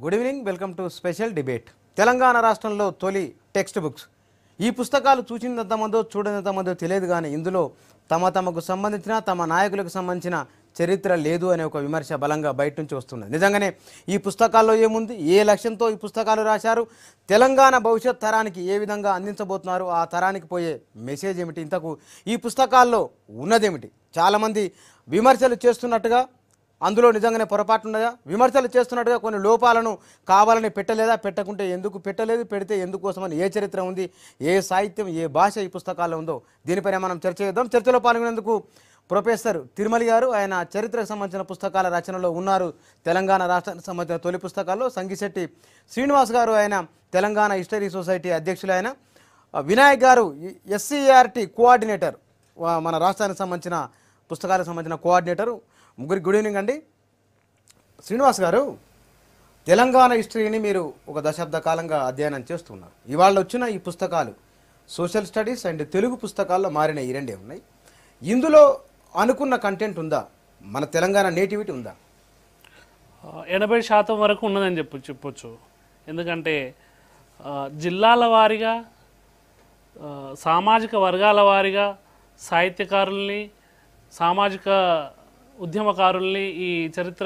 Good evening, welcome to special debate. Telangana రాష్ట్రంలో తొలి text books. ఈ పుస్తకాలు చూసినంతమందో చూడనంతమందో తెలియదు, కానీ ఇందులో తమకు సంబంధించిన తమ నాయకులకు సంబంధించిన చరిత్ర లేదు అనే ఒక విమర్శ బలంగా బయట నుంచి వస్తున్నది. నిజంగానే ఈ పుస్తకాల్లో ఏముంది, ఏ లక్ష్యంతో ఈ పుస్తకాలు రాశారు, తెలంగాణ భవిష్యత్ తరానికి ఏ విధంగా అందించబోతున్నారు, ఆ తరానికి పోయే మెసేజ్ ఏమిటి, ఇంతకు ఈ పుస్తకాల్లో ఉన్నదేమిటి? చాలామంది విమర్శలు చేస్తున్నట్టుగా అందులో నిజంగానే పొరపాటు ఉన్నదా, విమర్శలు చేస్తున్నట్టుగా కొన్ని లోపాలను కావాలని పెట్టలేదా, పెట్టకుంటే ఎందుకు పెట్టలేదు, పెడితే ఎందుకోసమని ఏ చరిత్ర ఉంది, ఏ సాహిత్యం, ఏ భాష ఈ పుస్తకాల్లో ఉందో దీనిపైన మనం చర్చ చేద్దాం. చర్చలో పాల్గొనేందుకు ప్రొఫెసర్ తిరుమలి గారు, ఆయన చరిత్రకు సంబంధించిన పుస్తకాల రచనలో ఉన్నారు. తెలంగాణ రాష్ట్రానికి సంబంధించిన తొలి పుస్తకాల్లో సంగిశెట్టి శ్రీనివాస్ గారు, ఆయన తెలంగాణ హిస్టరీ సొసైటీ అధ్యక్షులు. ఆయన వినాయక్ గారు SCERT కోఆర్డినేటర్, మన రాష్ట్రానికి సంబంధించిన పుస్తకాలకు సంబంధించిన కోఆర్డినేటరు. ముగ్గురికి గుడ్ ఈవినింగ్ అండి. శ్రీనివాస్ గారు, తెలంగాణ హిస్టరీని మీరు ఒక దశాబ్ద కాలంగా అధ్యయనం చేస్తున్నారు. ఇవాళ వచ్చిన ఈ పుస్తకాలు సోషల్ స్టడీస్ అండ్ తెలుగు పుస్తకాల్లో మారిన ఈ రెండే ఉన్నాయి. ఇందులో అనుకున్న కంటెంట్ ఉందా, మన తెలంగాణ నేటివిటీ ఉందా? 80% వరకు ఉన్నదని చెప్పొచ్చు. ఎందుకంటే జిల్లాల వారీగా, సామాజిక వర్గాల వారీగా సాహిత్యకారుల్ని, సామాజిక ఉద్యమకారుల్ని ఈ చరిత్ర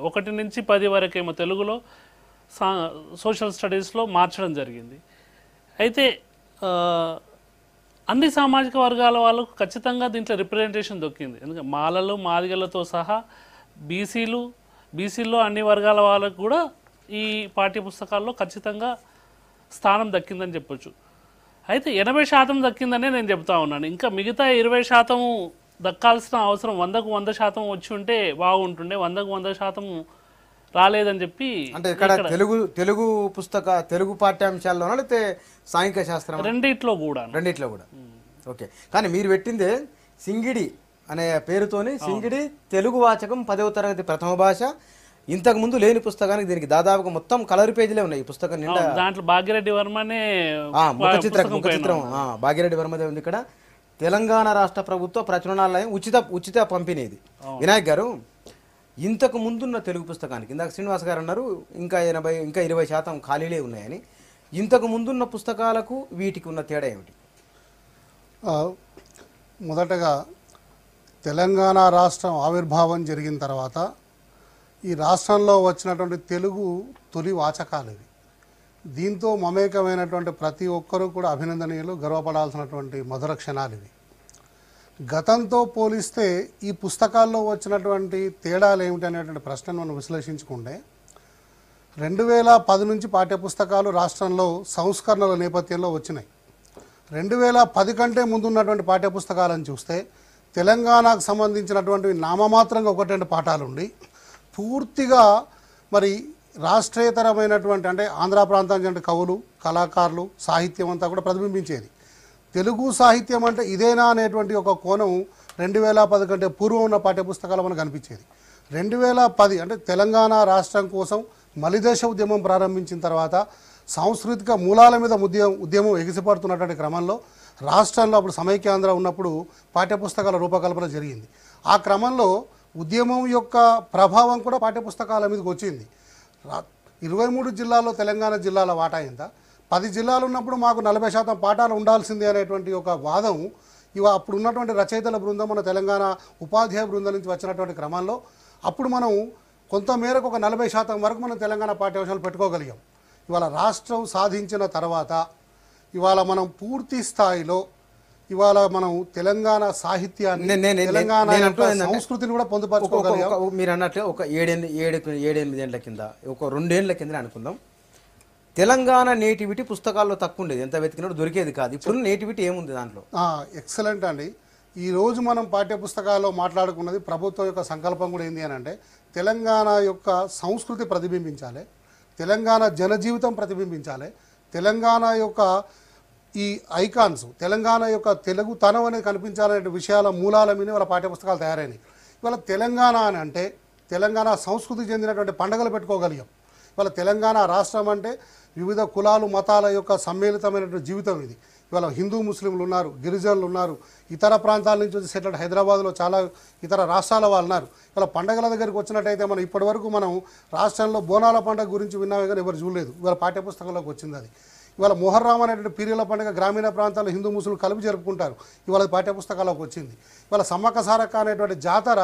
1 నుంచి 10 వరకేమో తెలుగులో సోషల్ స్టడీస్లో మార్చడం జరిగింది. అయితే అన్ని సామాజిక వర్గాల వాళ్ళకు ఖచ్చితంగా దీంట్లో రిప్రజెంటేషన్ దొక్కింది. ఎందుకంటే మాలలు, మాదిగలతో సహా బీసీలో అన్ని వర్గాల వాళ్ళకు కూడా ఈ పాఠ్యపుస్తకాల్లో ఖచ్చితంగా స్థానం దక్కిందని చెప్పొచ్చు. అయితే 80% దక్కిందనే నేను చెప్తా ఉన్నాను. ఇంకా మిగతా 20% దక్కాల్సిన అవసరం 100% వచ్చి ఉంటే బాగుంటుండే. 100% రాలేదని చెప్పి, అంటే ఇక్కడ తెలుగు పాఠ్యాంశాల్లోనా లేకపోతే సాంఘిక శాస్త్రం? రెండిట్లో కూడా. ఓకే, కానీ మీరు పెట్టిందే సింగిడి అనే పేరుతోని సింగిడి తెలుగు వాచకం 10వ తరగతి ప్రథమ భాష. ఇంతకు ముందు లేని పుస్తకానికి దీనికి దాదాపుగా మొత్తం కలర్ పేజీలే ఉన్నాయి. ఈ పుస్తకం నిండా దాంట్లో భాగ్యరెడ్డి వర్మనే ముఖ చిత్రం భాగ్యరెడ్డి వర్మదే ఉంది. ఇక్కడ తెలంగాణ రాష్ట్ర ప్రభుత్వ ప్రచురణాలయం ఉచిత పంపిణీది. వినాయక్ గారు, ఇంతకు ముందున్న తెలుగు పుస్తకానికి, ఇందాక శ్రీనివాస్ గారు అన్నారు ఇంకా 20% ఖాళీలే ఉన్నాయని, ఇంతకు ముందున్న పుస్తకాలకు వీటికి ఉన్న తేడా ఏమిటి? మొదటగా తెలంగాణ రాష్ట్రం ఆవిర్భావం జరిగిన తర్వాత ఈ రాష్ట్రంలో వచ్చినటువంటి తెలుగు తొలి వాచకాలు ఇవి. దీంతో మమేకమైనటువంటి ప్రతి ఒక్కరూ కూడా అభినందనీయులు, గర్వపడాల్సినటువంటి మధుర క్షణాలు ఇవి. గతంతో పోలిస్తే ఈ పుస్తకాల్లో వచ్చినటువంటి తేడాలు ఏమిటి అనేటువంటి ప్రశ్నను మనం విశ్లేషించుకుంటే, 2010 నుంచి పాఠ్యపుస్తకాలు రాష్ట్రంలో సంస్కరణల నేపథ్యంలో వచ్చినాయి. 2010 కంటే ముందున్నటువంటి పాఠ్యపుస్తకాలను చూస్తే తెలంగాణకు సంబంధించినటువంటి నామమాత్రంగా 1-2 పాఠాలు ఉండి, పూర్తిగా మరి రాష్ట్రేతరమైనటువంటి, అంటే ఆంధ్ర ప్రాంతానికి కవులు, కళాకారులు, సాహిత్యం అంతా కూడా ప్రతిబింబించేది. తెలుగు సాహిత్యం అంటే ఇదేనా అనేటువంటి ఒక కోణం 2010 కంటే పూర్వం ఉన్న పాఠ్యపుస్తకాలు మనకు కనిపించేది. 2010 అంటే తెలంగాణ రాష్ట్రం కోసం మలిదశ ఉద్యమం ప్రారంభించిన తర్వాత సాంస్కృతిక మూలాల మీద ఉద్యమం ఎగిసిపడుతున్నటువంటి క్రమంలో రాష్ట్రంలో అప్పుడు సమైక్యాంధ్ర ఉన్నప్పుడు పాఠ్యపుస్తకాల రూపకల్పన జరిగింది. ఆ క్రమంలో ఉద్యమం యొక్క ప్రభావం కూడా పాఠ్యపుస్తకాల మీదకి వచ్చింది. 23 జిల్లాల్లో తెలంగాణ జిల్లాల వాటా ఎంత? 10 జిల్లాలు ఉన్నప్పుడు మాకు 40% పాఠాలు ఉండాల్సిందే అనేటువంటి ఒక వాదం అప్పుడు ఉన్నటువంటి రచయితల బృందం, మన తెలంగాణ ఉపాధ్యాయ బృందం నుంచి వచ్చినటువంటి క్రమంలో అప్పుడు మనం కొంతమేరకు ఒక 40% వరకు మనం తెలంగాణ పాఠ్యాంశాలు పెట్టుకోగలిగాం. ఇవాళ రాష్ట్రం సాధించిన తర్వాత ఇవాళ మనం పూర్తి స్థాయిలో ఇవాళ మనం తెలంగాణ సాహిత్యాన్ని, తెలంగాణ సంస్కృతిని కూడా పొందుపరచుకోగలిగాం. మీరు అన్నట్లు ఒక 7-8 ఏళ్ల కింద, ఒక 2 ఏళ్ల కింద అనుకుందాం, తెలంగాణ నేటివిటీ పుస్తకాల్లో తక్కువ ఉండేది, ఎంత వెతికినప్పుడు దొరికేది కాదు. ఇప్పుడు నేటివిటీ ఏముంది దాంట్లో? ఎక్సలెంట్ అండి. ఈరోజు మనం పాఠ్యపుస్తకాల్లో మాట్లాడుకున్నది ప్రభుత్వం యొక్క సంకల్పం కూడా ఏంటి అని అంటే, తెలంగాణ యొక్క సంస్కృతి ప్రతిబింబించాలి, తెలంగాణ జనజీవితం ప్రతిబింబించాలి, తెలంగాణ యొక్క ఈ ఐకాన్స్, తెలంగాణ యొక్క తెలుగుతనం అనేది కనిపించాలనే విషయాల మూలాల మీద వాళ్ళ పాఠ్యపుస్తకాలు తయారైనాయి. ఇవాళ తెలంగాణ అని అంటే తెలంగాణ సంస్కృతికి చెందినటువంటి పండుగలు పెట్టుకోగలిగాం. ఇవాళ తెలంగాణ రాష్ట్రం అంటే వివిధ కులాలు, మతాల యొక్క సమ్మిళితమైనటువంటి జీవితం ఇది. ఇవాళ హిందూ ముస్లింలు ఉన్నారు, గిరిజనులు ఉన్నారు, ఇతర ప్రాంతాల నుంచి వచ్చి సెటిల్డ్ హైదరాబాద్లో చాలా ఇతర రాష్ట్రాల వాళ్ళు ఉన్నారు. ఇవాళ పండగల దగ్గరికి వచ్చినట్టయితే మనం ఇప్పటివరకు మనం రాష్ట్రంలో బోనాల పండుగ గురించి విన్నామే కానీ ఎవరు చూడలేదు. ఇవాళ పాఠ్యపుస్తకంలోకి వచ్చింది అది. ఇవాళ మొహర్రాం అనేటువంటి పీరియల పండుగ గ్రామీణ ప్రాంతాల్లో హిందూ ముస్లింలు కలిపి జరుపుకుంటారు. ఇవాళ పాఠ్యపుస్తకాలకు వచ్చింది. ఇవాళ సమ్మక్క సారక్క అనేటువంటి జాతర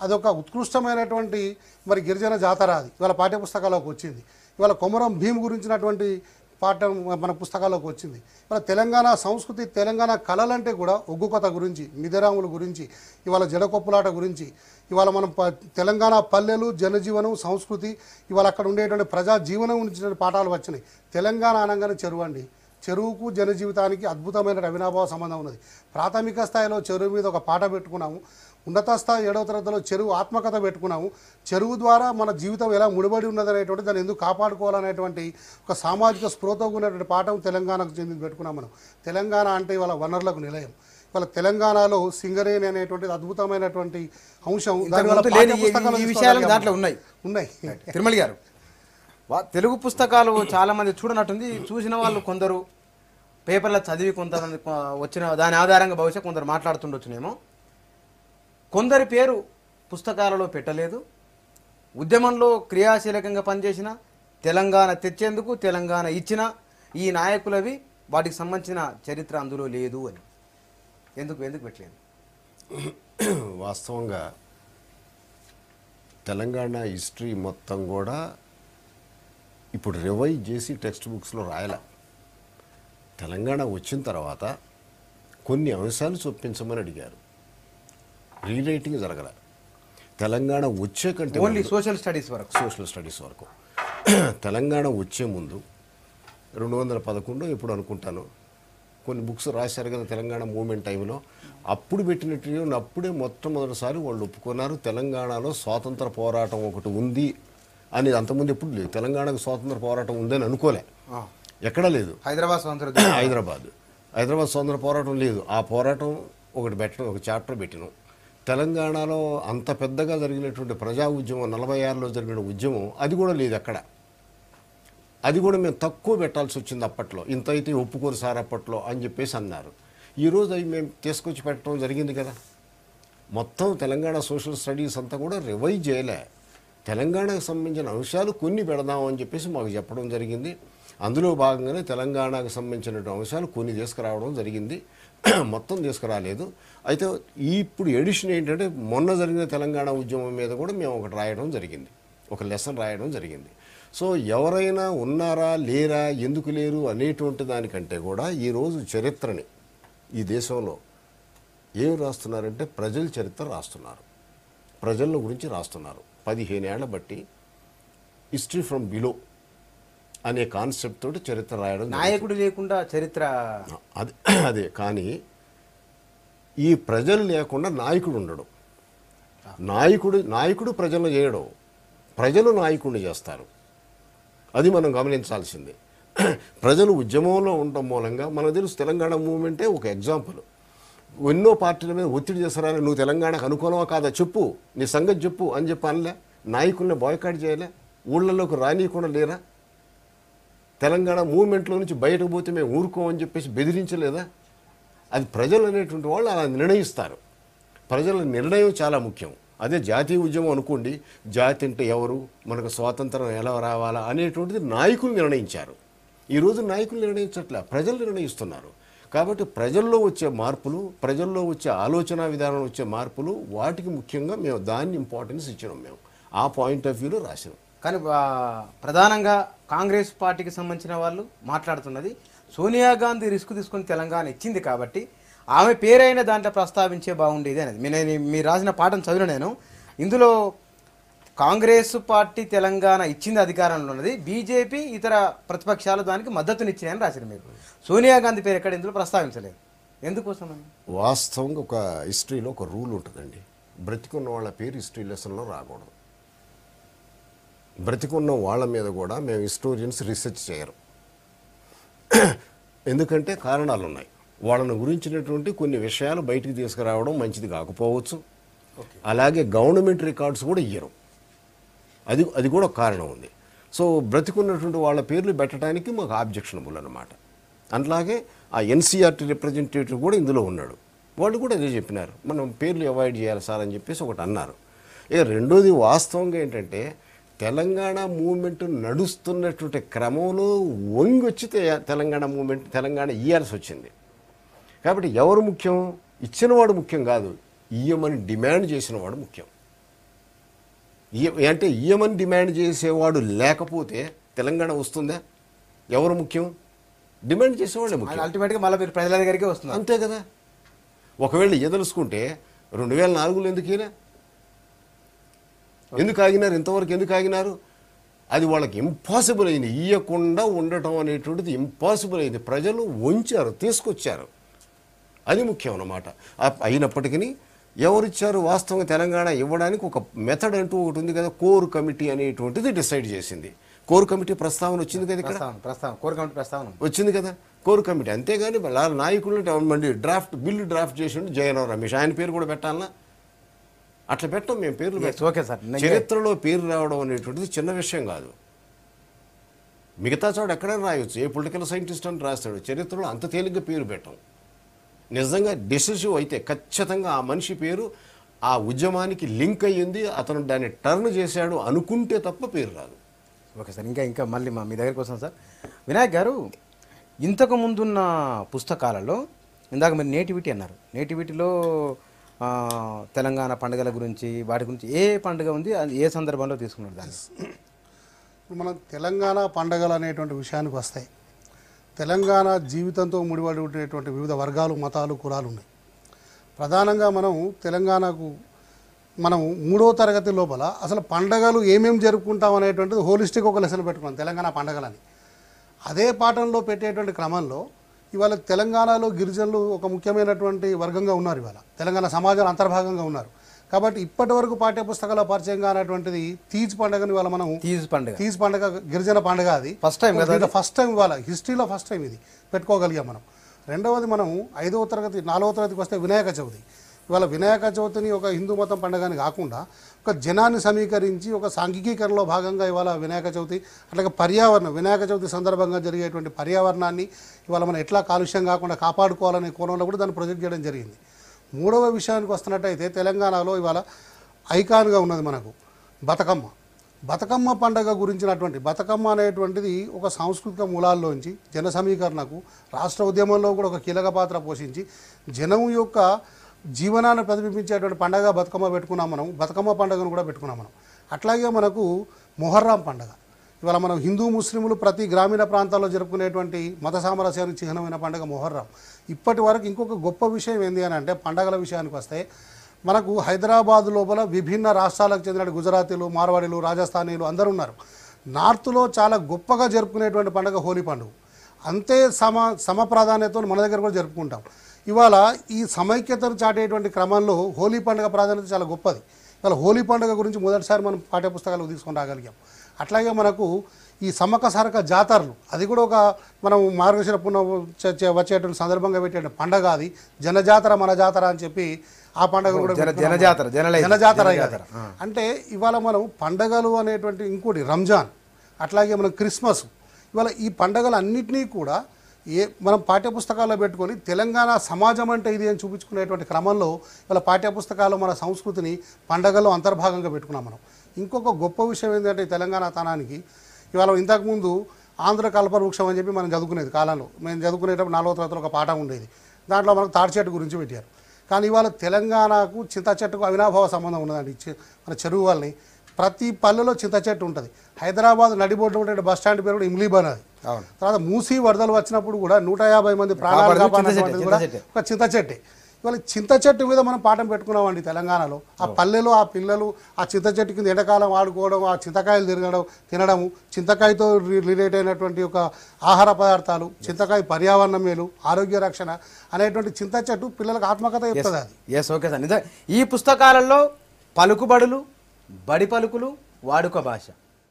అదొక ఉత్కృష్టమైనటువంటి మరి గిరిజన జాతర, అది ఇవాళ పాఠ్యపుస్తకాలకు వచ్చింది. ఇవాళ కొమరం భీమ్ గురించినటువంటి పాఠం మన పుస్తకాల్లోకి వచ్చింది. ఇవాళ తెలంగాణ సంస్కృతి, తెలంగాణ కళలంటే కూడా ఒగ్గు కథ గురించి, మిదరాముల గురించి, ఇవాళ జడకొప్పులాట గురించి, ఇవాళ మనం తెలంగాణ పల్లెలు, జనజీవనం, సంస్కృతి, ఇవాళ అక్కడ ఉండేటువంటి ప్రజా జీవనం గురించి పాఠాలు వచ్చినాయి. తెలంగాణ అనగానే చెరువు అండి. చెరువుకు జనజీవితానికి అద్భుతమైన అవినాభావ సంబంధం ఉన్నది. ప్రాథమిక స్థాయిలో చెరువు మీద ఒక పాట పెట్టుకున్నాము. ఉన్నత స్థాయి 7వ తరగతిలో చెరువు ఆత్మకథ పెట్టుకున్నాము. చెరువు ద్వారా మన జీవితం ఎలా ముడిపడి ఉన్నదనేటువంటి, దాన్ని ఎందుకు కాపాడుకోవాలనేటువంటి ఒక సామాజిక స్పృహతో ఉన్నటువంటి పాఠం తెలంగాణకు చెంది పెట్టుకున్నాం మనం. తెలంగాణ అంటే ఇవాళ వనరులకు నిలయం. ఇవాళ తెలంగాణలో సింగరేణి అనేటువంటిది అద్భుతమైనటువంటి అంశం. ఈ విషయాలు దాంట్లో ఉన్నాయి. తిరుమల గారు, తెలుగు పుస్తకాలు చాలామంది చూడనట్టుంది. చూసిన వాళ్ళు కొందరు పేపర్లో చదివి కొంతమంది వచ్చిన దాని ఆధారంగా బహుశా కొందరు మాట్లాడుతుండొచ్చునేమో. కొందరి పేరు పుస్తకాలలో పెట్టలేదు. ఉద్యమంలో క్రియాశీలకంగా పనిచేసిన, తెలంగాణ తెచ్చేందుకు తెలంగాణ ఇచ్చిన ఈ నాయకులవి వాటికి సంబంధించిన చరిత్ర అందులో లేదు అని ఎందుకు పెట్టలేదు? వాస్తవంగా తెలంగాణ హిస్టరీ మొత్తం కూడా ఇప్పుడు రివైజ్ చేసి టెక్స్ట్ బుక్స్లో రాయాల. తెలంగాణ వచ్చిన తర్వాత కొన్ని అంశాలు చొప్పించమని అడిగారు. రీరైటింగ్ జరగల. తెలంగాణ వచ్చే కంటే ఓన్లీ సోషల్ స్టడీస్ వరకు తెలంగాణ వచ్చే ముందు 2011 ఎప్పుడు అనుకుంటాను కొన్ని బుక్స్ రాశారు కదా తెలంగాణ మూవ్మెంట్ టైంలో. అప్పుడు పెట్టినట్టు అప్పుడే మొట్టమొదటిసారి వాళ్ళు ఒప్పుకున్నారు తెలంగాణలో స్వాతంత్ర పోరాటం ఒకటి ఉంది అని. అంతకుముందు ఎప్పుడు లేదు. తెలంగాణకు స్వాతంత్ర పోరాటం ఉందని అనుకోలే, ఎక్కడా లేదు. హైదరాబాద్ స్వాతంత్ర పోరాటం లేదు. ఆ పోరాటం ఒకటి పెట్టడం, ఒక చాప్టర్ పెట్టినాం. తెలంగాణలో అంత పెద్దగా జరిగినటువంటి ప్రజా ఉద్యమం 46లో జరిగిన ఉద్యమం అది కూడా లేదు ఎక్కడ. అది కూడా మేము తక్కువ పెట్టాల్సి వచ్చింది అప్పట్లో. ఇంత అయితే ఒప్పుకోరు సార్ అప్పట్లో అని చెప్పేసి అన్నారు. ఈరోజు అవి మేము తీసుకొచ్చి పెట్టడం జరిగింది కదా. మొత్తం తెలంగాణ సోషల్ స్టడీస్ అంతా కూడా రివైజ్ చేయలే. తెలంగాణకు సంబంధించిన అంశాలు కొన్ని పెడదామని చెప్పేసి మాకు చెప్పడం జరిగింది. అందులో భాగంగానే తెలంగాణకు సంబంధించిన అంశాలు కొన్ని తీసుకురావడం జరిగింది. మొత్తం తీసుకురాలేదు. అయితే ఇప్పుడు ఎడిషన్ ఏంటంటే మొన్న జరిగిన తెలంగాణ ఉద్యమం మీద కూడా మేము ఒకటి రాయడం జరిగింది, ఒక లెసన్ రాయడం జరిగింది. సో ఎవరైనా ఉన్నారా లేరా, ఎందుకు లేరు అనేటువంటి దానికంటే కూడా ఈరోజు చరిత్రని ఈ దేశంలో ఏం రాస్తున్నారంటే ప్రజల చరిత్ర రాస్తున్నారు, ప్రజల గురించి రాస్తున్నారు. 15 ఏళ్ల బట్టి హిస్టరీ ఫ్రమ్ బిలో అనే కాన్సెప్ట్ తోటి చరిత్ర రాయడం. నాయకుడు లేకుండా చరిత్ర అదే. కానీ ఈ ప్రజలు లేకుండా నాయకుడు ఉండడు. నాయకుడు ప్రజలను చేయడం, ప్రజలు నాయకుడిని చేస్తారు. అది మనం గమనించాల్సిందే. ప్రజలు ఉద్యమంలో ఉండటం మూలంగా మనకు తెలుసు తెలంగాణ మూవ్మెంటే ఒక ఎగ్జాంపుల్. ఎన్నో పార్టీల మీద ఒత్తిడి చేస్తారని, నువ్వు తెలంగాణకు అనుకూలమా కాదా చెప్పు, నీ సంగతి చెప్పు అని చెప్పి అనలే. నాయకుల్ని బాయ్కాట్ చేయలే, ఊళ్ళలోకి రానియకుండా లేరా. తెలంగాణ మూవ్మెంట్లో నుంచి బయటకు పోతే మేము ఊరుకోమని చెప్పేసి బెదిరించలేదా. అది ప్రజలు అనేటువంటి వాళ్ళు అలా నిర్ణయిస్తారు. ప్రజల నిర్ణయం చాలా ముఖ్యం. అదే జాతీయ ఉద్యమం అనుకోండి, జాతి అంటే ఎవరు, మనకు స్వాతంత్రం ఎలా రావాలా అనేటువంటిది నాయకులు నిర్ణయించారు. ఈరోజు నాయకులు నిర్ణయించట్లే, ప్రజలు నిర్ణయిస్తున్నారు. కాబట్టి ప్రజల్లో వచ్చే మార్పులు, ప్రజల్లో వచ్చే ఆలోచన విధానం వచ్చే మార్పులు, వాటికి ముఖ్యంగా మేము దాన్ని ఇంపార్టెన్స్ ఇచ్చినాం. మేము ఆ పాయింట్ ఆఫ్ వ్యూలో రాసినాం. కానీ ప్రధానంగా కాంగ్రెస్ పార్టీకి సంబంధించిన వాళ్ళు మాట్లాడుతున్నది సోనియా గాంధీ రిస్క్ తీసుకుని తెలంగాణ ఇచ్చింది కాబట్టి ఆమె పేరైన దాంట్లో ప్రస్తావించే బాగుండేది అనేది. మీరు రాసిన పాఠం చదివిన నేను, ఇందులో కాంగ్రెస్ పార్టీ తెలంగాణ ఇచ్చింది, అధికారంలో ఉన్నది, బీజేపీ ఇతర ప్రతిపక్షాలు దానికి మద్దతునిచ్చాయని రాశారు. మీరు సోనియా గాంధీ పేరు ఎక్కడ ఇందులో ప్రస్తావించలేదు, ఎందుకోసం? వాస్తవంగా ఒక హిస్టరీలో ఒక రూల్ ఉంటుందండి, బ్రతికున్న వాళ్ళ పేరు హిస్టరీ లెసన్లో రాకూడదు. బ్రతికున్న వాళ్ళ మీద కూడా మేము హిస్టోరియన్స్ రీసెర్చ్ చేయరు. ఎందుకంటే కారణాలు ఉన్నాయి. వాళ్ళని గురించినటువంటి కొన్ని విషయాలు బయటికి తీసుకురావడం మంచిది కాకపోవచ్చు. అలాగే గవర్నమెంట్ రికార్డ్స్ కూడా ఇయ్యరు. అది కూడా కారణం ఉంది. సో బ్రతికున్నటువంటి వాళ్ళ పేర్లు పెట్టడానికి మాకు ఆబ్జెక్షనబుల్ అన్నమాట. అట్లాగే ఆ ఎన్సీఆర్టీ రిప్రజెంటేటివ్ కూడా ఇందులో ఉన్నాడు. వాళ్ళు కూడా అదే చెప్పినారు, మనం పేర్లు అవాయిడ్ చేయాలి సార్ అని చెప్పేసి ఒకటి అన్నారు. ఇక రెండోది వాస్తవంగా ఏంటంటే తెలంగాణ మూవ్మెంట్ నడుస్తున్నటువంటి క్రమంలో వంగి వచ్చి తెలంగాణ ఇయ్యాల్సి వచ్చింది. కాబట్టి ఎవరు ముఖ్యం? ఇచ్చినవాడు ముఖ్యం కాదు, ఇయ్యమని డిమాండ్ చేసినవాడు ముఖ్యం. అంటే ఇయ్యమని డిమాండ్ చేసేవాడు లేకపోతే తెలంగాణ వస్తుందా? ఎవరు ముఖ్యం? డిమాండ్ చేసేవాళ్ళే ముఖ్యం. అల్టిమేట్గా మళ్ళీ మీరు ప్రజల దగ్గరికి వస్తుంది, అంతే కదా. ఒకవేళ ఎదలుసుకుంటే 2004లో ఎందుకు ఆగినారు? ఇంతవరకు ఎందుకు ఆగినారు? అది వాళ్ళకి ఇంపాసిబుల్ అయింది. ఇయ్యకుండా ఉండటం అనేటువంటిది ఇంపాసిబుల్ అయింది. ప్రజలు వంచారు, తీసుకొచ్చారు. అది ముఖ్యం అన్నమాట. అయినప్పటికీ ఎవరిచ్చారు? వాస్తవంగా తెలంగాణ ఇవ్వడానికి ఒక మెథడ్ అంటూ ఒకటి ఉంది కదా, కోర్ కమిటీ అనేటువంటిది డిసైడ్ చేసింది. కోర్ కమిటీ ప్రస్తావన వచ్చింది కదా, ఇక్కడ కోర్ కమిటీ ప్రస్తావన వచ్చింది కదా, కోర్ కమిటీ. అంతేగాని నాయకులు మళ్ళీ బిల్లు డ్రాఫ్ట్ చేసిండు జయరావు రమేష్, ఆయన పేరు కూడా పెట్టాలన్నా? అట్లా పెట్టం మేము పేర్లు. ఓకే సార్, చరిత్రలో పేరు రావడం అనేటువంటిది చిన్న విషయం కాదు. మిగతా చోట ఎక్కడైనా రాయొచ్చు, ఏ పొలిటికల్ సైంటిస్ట్ అని రాస్తాడు. చరిత్రలో అంత తేలిగ్గా పేరు పెట్టం. నిజంగా డిసిసివ్ అయితే ఖచ్చితంగా ఆ మనిషి పేరు ఆ ఉద్యమానికి లింక్ అయ్యింది, అతను దాన్ని టర్న్ చేశాడు అనుకుంటే తప్ప పేరు రాదు. ఓకే సార్, ఇంకా మళ్ళీ మీ దగ్గరికి వస్తాం సార్. వినాయక్ గారు, ఇంతకు ముందున్న పుస్తకాలలో ఇందాక మీరు నేటివిటీ అన్నారు, నేటివిటీలో తెలంగాణ పండుగల గురించి వాటి గురించి ఏ పండుగ ఉంది, అది ఏ సందర్భంలో తీసుకున్నారు దాన్ని? మనం తెలంగాణ పండుగలు అనేటువంటి విషయానికి వస్తాయి. తెలంగాణ జీవితంతో ముడిపడి ఉండేటువంటి వివిధ వర్గాలు, మతాలు, కులాలు ఉన్నాయి. ప్రధానంగా తెలంగాణకు మనం 3వ తరగతి లోపల అసలు పండగలు ఏమేమి జరుపుకుంటాం అనేటువంటిది హోలిస్టిక్ ఒక లెసన్ పెట్టుకున్నాం, తెలంగాణ పండగలని. అదే పాఠంలో పెట్టేటువంటి క్రమంలో ఇవాళ తెలంగాణలో గిరిజనులు ఒక ముఖ్యమైనటువంటి వర్గంగా ఉన్నారు, ఇవాళ తెలంగాణ సమాజంలో అంతర్భాగంగా ఉన్నారు. కాబట్టి ఇప్పటి వరకు పాఠ్యపుస్తకాల పరిచయం కానటువంటిది తీజ్ పండుగను ఇవాళ మనం తీజ్ పండుగ గిరిజన పండుగ, అది ఫస్ట్ టైం ఇవాళ హిస్టరీలో ఫస్ట్ టైం ఇది పెట్టుకోగలిగాం మనం. రెండవది మనం 5వ తరగతి 4వ తరగతికి వస్తే వినాయక చవితి. ఇవాళ వినాయక చవితిని ఒక హిందూ మతం పండుగని కాకుండా ఒక జనాన్ని సమీకరించి ఒక సాంఘికీకరణలో భాగంగా ఇవాళ వినాయక చవితి, అట్లాగే పర్యావరణం, వినాయక చవితి సందర్భంగా జరిగేటువంటి పర్యావరణాన్ని ఇవాళ మనం ఎట్లా కాలుష్యం కాకుండా కాపాడుకోవాలనే కోణంలో కూడా దాన్ని ప్రొజెక్ట్ చేయడం జరిగింది. 3వ విషయానికి వస్తున్నట్టయితే తెలంగాణలో ఇవాళ ఐకాన్గా ఉన్నది మనకు బతుకమ్మ పండుగ గురించినటువంటి బతుకమ్మ అనేటువంటిది ఒక సాంస్కృతిక మూలాల్లోంచి జన సమీకరణకు, రాష్ట్ర ఉద్యమంలో కూడా ఒక కీలక పాత్ర పోషించి జనం యొక్క జీవనాన్ని ప్రతిబింబించేటువంటి పండుగ బతుకమ్మ పెట్టుకున్నాం మనం. బతుకమ్మ పండుగను కూడా పెట్టుకున్నాం మనం. అట్లాగే మనకు మొహర్రం పండుగ, ఇవాళ మనం హిందూ ముస్లింలు ప్రతి గ్రామీణ ప్రాంతాల్లో జరుపుకునేటువంటి మత సామరస్యానికి చిహ్నమైన పండుగ మొహర్రం. ఇప్పటి వరకు ఇంకొక గొప్ప విషయం ఏంటి అని అంటే, పండుగల విషయానికి వస్తే మనకు హైదరాబాద్ లోపల విభిన్న రాష్ట్రాలకు చెందిన గుజరాతీలు, మార్వాడీలు, రాజస్థానీలు అందరూ ఉన్నారు. నార్త్లో చాలా గొప్పగా జరుపుకునేటువంటి పండుగ హోలీ పండుగ. అంతే సమ ప్రాధాన్యతతో మన దగ్గర కూడా జరుపుకుంటాం. ఇవాళ ఈ సమైక్యతను చాటేటువంటి క్రమంలో హోలీ పండుగ ప్రాధాన్యత చాలా గొప్పది. ఇవాళ హోలీ పండుగ గురించి మొదటిసారి మనం పాఠ్యపుస్తకాలకు తీసుకొని రాగలిగాం. అట్లాగే మనకు ఈ సమ్మక్క సారక్క జాతరలు, అది కూడా ఒక మనం మార్గశిర పుణ్యం వచ్చేటువంటి సందర్భంగా పెట్టే పండగ. అది జనజాతర మన జాతర అని చెప్పి ఆ పండుగ కూడా జనజాతర. అంటే ఇవాళ మనం పండగలు అనేటువంటి ఇంకోటి రంజాన్, అట్లాగే మనం క్రిస్మస్, ఇవాళ ఈ పండగలు అన్నింటినీ కూడా మనం పాఠ్యపుస్తకాల్లో పెట్టుకొని తెలంగాణ సమాజం అంటే ఇది అని చూపించుకునేటువంటి క్రమంలో ఇవాళ పాఠ్యపుస్తకాలు మన సంస్కృతిని పండగలో అంతర్భాగంగా పెట్టుకున్నాం మనం. ఇంకొక గొప్ప విషయం ఏంటంటే తెలంగాణ తనానికి ఇవాళ ఇంతకుముందు ఆంధ్ర కల్పవృక్షం అని చెప్పి మనం చదువుకునేది కాలంలో, మేము చదువుకునేటప్పుడు 4వ తరగతిలో ఒక పాఠం ఉండేది, దాంట్లో మనకు తాటి చెట్టు గురించి పెట్టారు. కానీ ఇవాళ తెలంగాణకు చింత చెట్టుకు అవినాభావ సంబంధం ఉన్నదండి. మన చెరువు వాళ్ళని ప్రతి పల్లెలో చింత చెట్టు ఉంటుంది. హైదరాబాద్ నడిబొడ్డు ఉండే బస్ స్టాండ్ పేరు కూడా ఇమ్లీబన్. అది తర్వాత మూసీ వరదలు వచ్చినప్పుడు కూడా 150 మంది ప్రాణాలు కాపాడినటువంటిది కూడా ఒక చింత చెట్టే. ఇవాళ చింత చెట్టు మీద మనం పాఠం పెట్టుకున్నామండి తెలంగాణలో. ఆ పల్లెలో ఆ పిల్లలు ఆ చింత చెట్టు కింద ఎండాకాలం ఆడుకోవడం, ఆ చింతకాయలు తినడము, చింతకాయతో రిలేట్ అయినటువంటి ఒక ఆహార పదార్థాలు, చింతకాయ పర్యావరణ మేలు, ఆరోగ్య రక్షణ అనేటువంటి చింత చెట్టు పిల్లలకు ఆత్మకథ చెప్తుంది. అది ఓకే సార్. నిజం ఈ పుస్తకాలలో పలుకుబడులు, బడి పలుకులు, వాడుక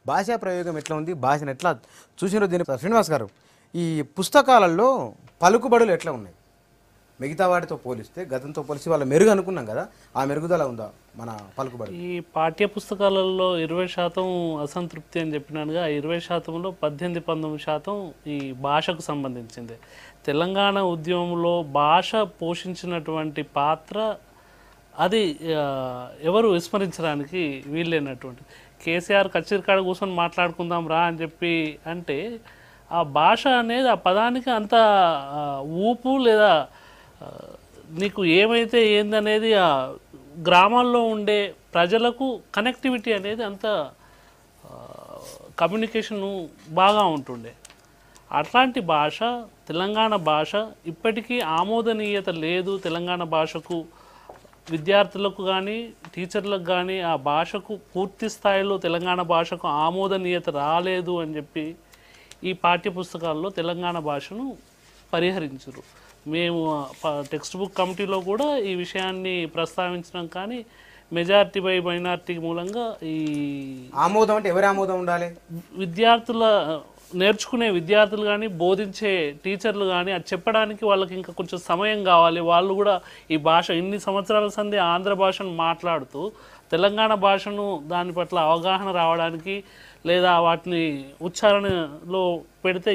భాషా ప్రయోగం ఎట్లా ఉంది, భాషను ఎట్లా చూసినారో దీని శ్రీనివాస్ గారు, ఈ పుస్తకాలలో పలుకుబడులు ఎట్లా ఉన్నాయి? మిగతా వాటితో పోలిస్తే గతంతో పోలిస్తే వాళ్ళ మెరుగు అనుకున్నాం కదా, ఆ మెరుగుదల ఉందా మన పలుకుబడి? ఈ పాఠ్య పుస్తకాలలో 20% అసంతృప్తి అని చెప్పినానుగా, ఆ 20%లో 18-19% ఈ భాషకు సంబంధించింది. తెలంగాణ ఉద్యమంలో భాష పోషించినటువంటి పాత్ర అది ఎవరు విస్మరించడానికి వీల్లేనటువంటి. కేసీఆర్ కచేరికాడ కూర్చొని మాట్లాడుకుందాం రా అని చెప్పి అంటే ఆ భాష అనేది ఆ పదానికి అంత ఊపు లేదా నీకు ఏమైతే ఏందనేది ఆ గ్రామాల్లో ఉండే ప్రజలకు కనెక్టివిటీ అనేది అంత కమ్యూనికేషను బాగా ఉంటుండే. అట్లాంటి భాష తెలంగాణ భాష ఇప్పటికీ ఆమోదనీయత లేదు. తెలంగాణ భాషకు విద్యార్థులకు కానీ టీచర్లకు కానీ ఆ భాషకు పూర్తి స్థాయిలో తెలంగాణ భాషకు ఆమోదనీయత రాలేదు అని చెప్పి ఈ పాఠ్యపుస్తకాల్లో తెలంగాణ భాషను పరిహరించరు. మేము టెక్స్ట్ బుక్ కమిటీలో కూడా ఈ విషయాన్ని ప్రస్తావించడం, కానీ మెజారిటీ బై మైనారిటీ మూలంగా ఈ ఆమోదం అంటే ఎవరి ఆమోదం ఉండాలి? విద్యార్థుల నేర్చుకునే విద్యార్థులు కానీ బోధించే టీచర్లు కానీ అది చెప్పడానికి వాళ్ళకి ఇంకా కొంచెం సమయం కావాలి. వాళ్ళు కూడా ఈ భాష ఇన్ని సంవత్సరాల సంది ఆంధ్ర భాషను మాట్లాడుతూ తెలంగాణ భాషను దాని పట్ల అవగాహన రావడానికి లేదా వాటిని ఉచ్చారణలో పెడితే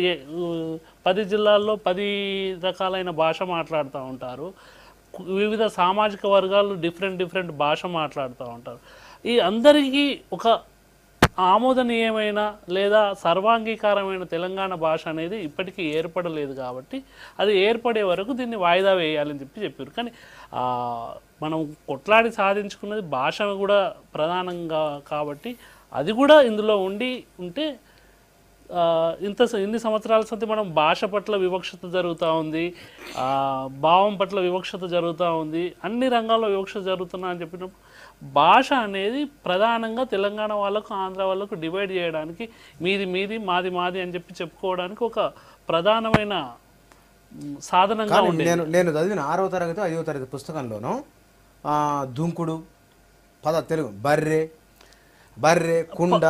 10 జిల్లాల్లో 10 రకాలైన భాష మాట్లాడుతూ ఉంటారు. వివిధ సామాజిక వర్గాలు డిఫరెంట్ భాష మాట్లాడుతూ ఉంటారు. ఈ అందరికీ ఒక ఆమోదనీయమైన లేదా సర్వాంగీకారమైన తెలంగాణ భాష అనేది ఇప్పటికీ ఏర్పడలేదు. కాబట్టి అది ఏర్పడే వరకు దీన్ని వాయిదా వేయాలని చెప్పారు. కానీ మనం కొట్లాడి సాధించుకున్నది భాష కూడా ప్రధానంగా కాబట్టి అది కూడా ఇందులో ఉంటే ఇన్ని సంవత్సరాల సంది మనం భాష పట్ల వివక్షత జరుగుతూ ఉంది, భావం పట్ల వివక్షత జరుగుతూ ఉంది, అన్ని రంగాల్లో వివక్షత జరుగుతున్నా అని చెప్పినప్పుడు భాష అనేది ప్రధానంగా తెలంగాణ వాళ్ళకు ఆంధ్ర వాళ్ళకు డివైడ్ చేయడానికి మీది మాది అని చెప్పి చెప్పుకోవడానికి ఒక ప్రధానమైన సాధనంగా ఉంది. నేను చదివిన 6వ తరగతి 5వ తరగతి పుస్తకంలోనూ దుంకుడు తెలుగు బర్రె కుండ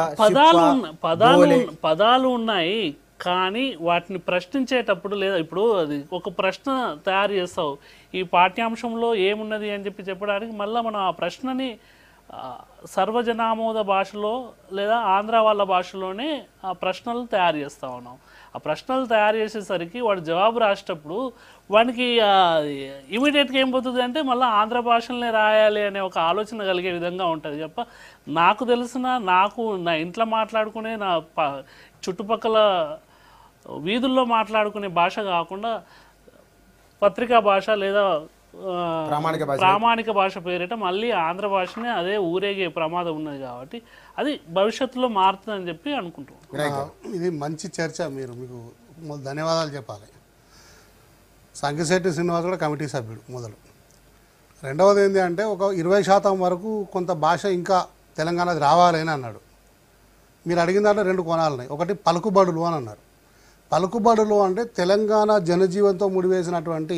పదాలు ఉన్నాయి, కానీ వాటిని ప్రశ్నించేటప్పుడు లేదా ఇప్పుడు అది ఒక ప్రశ్న తయారు చేస్తావు ఈ పాఠ్యాంశంలో ఏమున్నది అని చెప్పడానికి మళ్ళీ మనం ఆ ప్రశ్నని సర్వజనామోద భాషలో లేదా ఆంధ్ర వాళ్ళ భాషలోనే ఆ ప్రశ్నలు తయారు చేస్తూ ఉన్నాం. ఆ ప్రశ్నలు తయారు చేసేసరికి వాడు జవాబు రాసేటప్పుడు వానికి ఇమీడియట్గా ఏం పోతుంది అంటే మళ్ళీ ఆంధ్ర భాషలనే రాయాలి అనే ఒక ఆలోచన కలిగే విధంగా ఉంటుంది తప్ప నా ఇంట్లో మాట్లాడుకునే నా చుట్టుపక్కల వీధుల్లో మాట్లాడుకునే భాష కాకుండా పత్రికా భాష లేదా ప్రామాణిక భాష పేరిట మళ్ళీ ఆంధ్ర భాషనే అదే ఊరేగే ప్రమాదం ఉన్నది. కాబట్టి అది భవిష్యత్తులో మారుతుందని చెప్పి అనుకుంటున్నాం. ఇది మంచి చర్చ. మీకు ధన్యవాదాలు చెప్పాలి. సంకిశెట్టి శ్రీనివాస్ కూడా కమిటీ సభ్యుడు మొదలు. రెండవది ఏంటి అంటే ఒక 20% వరకు కొంత భాష ఇంకా తెలంగాణది రావాలి అని అన్నాడు. మీరు అడిగిన దాంట్లో 2 కోణాలు ఉన్నాయి. ఒకటి పలుకుబడులు అని అన్నారు. పలుకుబడులు అంటే తెలంగాణ జనజీవనంతో ముడివేసినటువంటి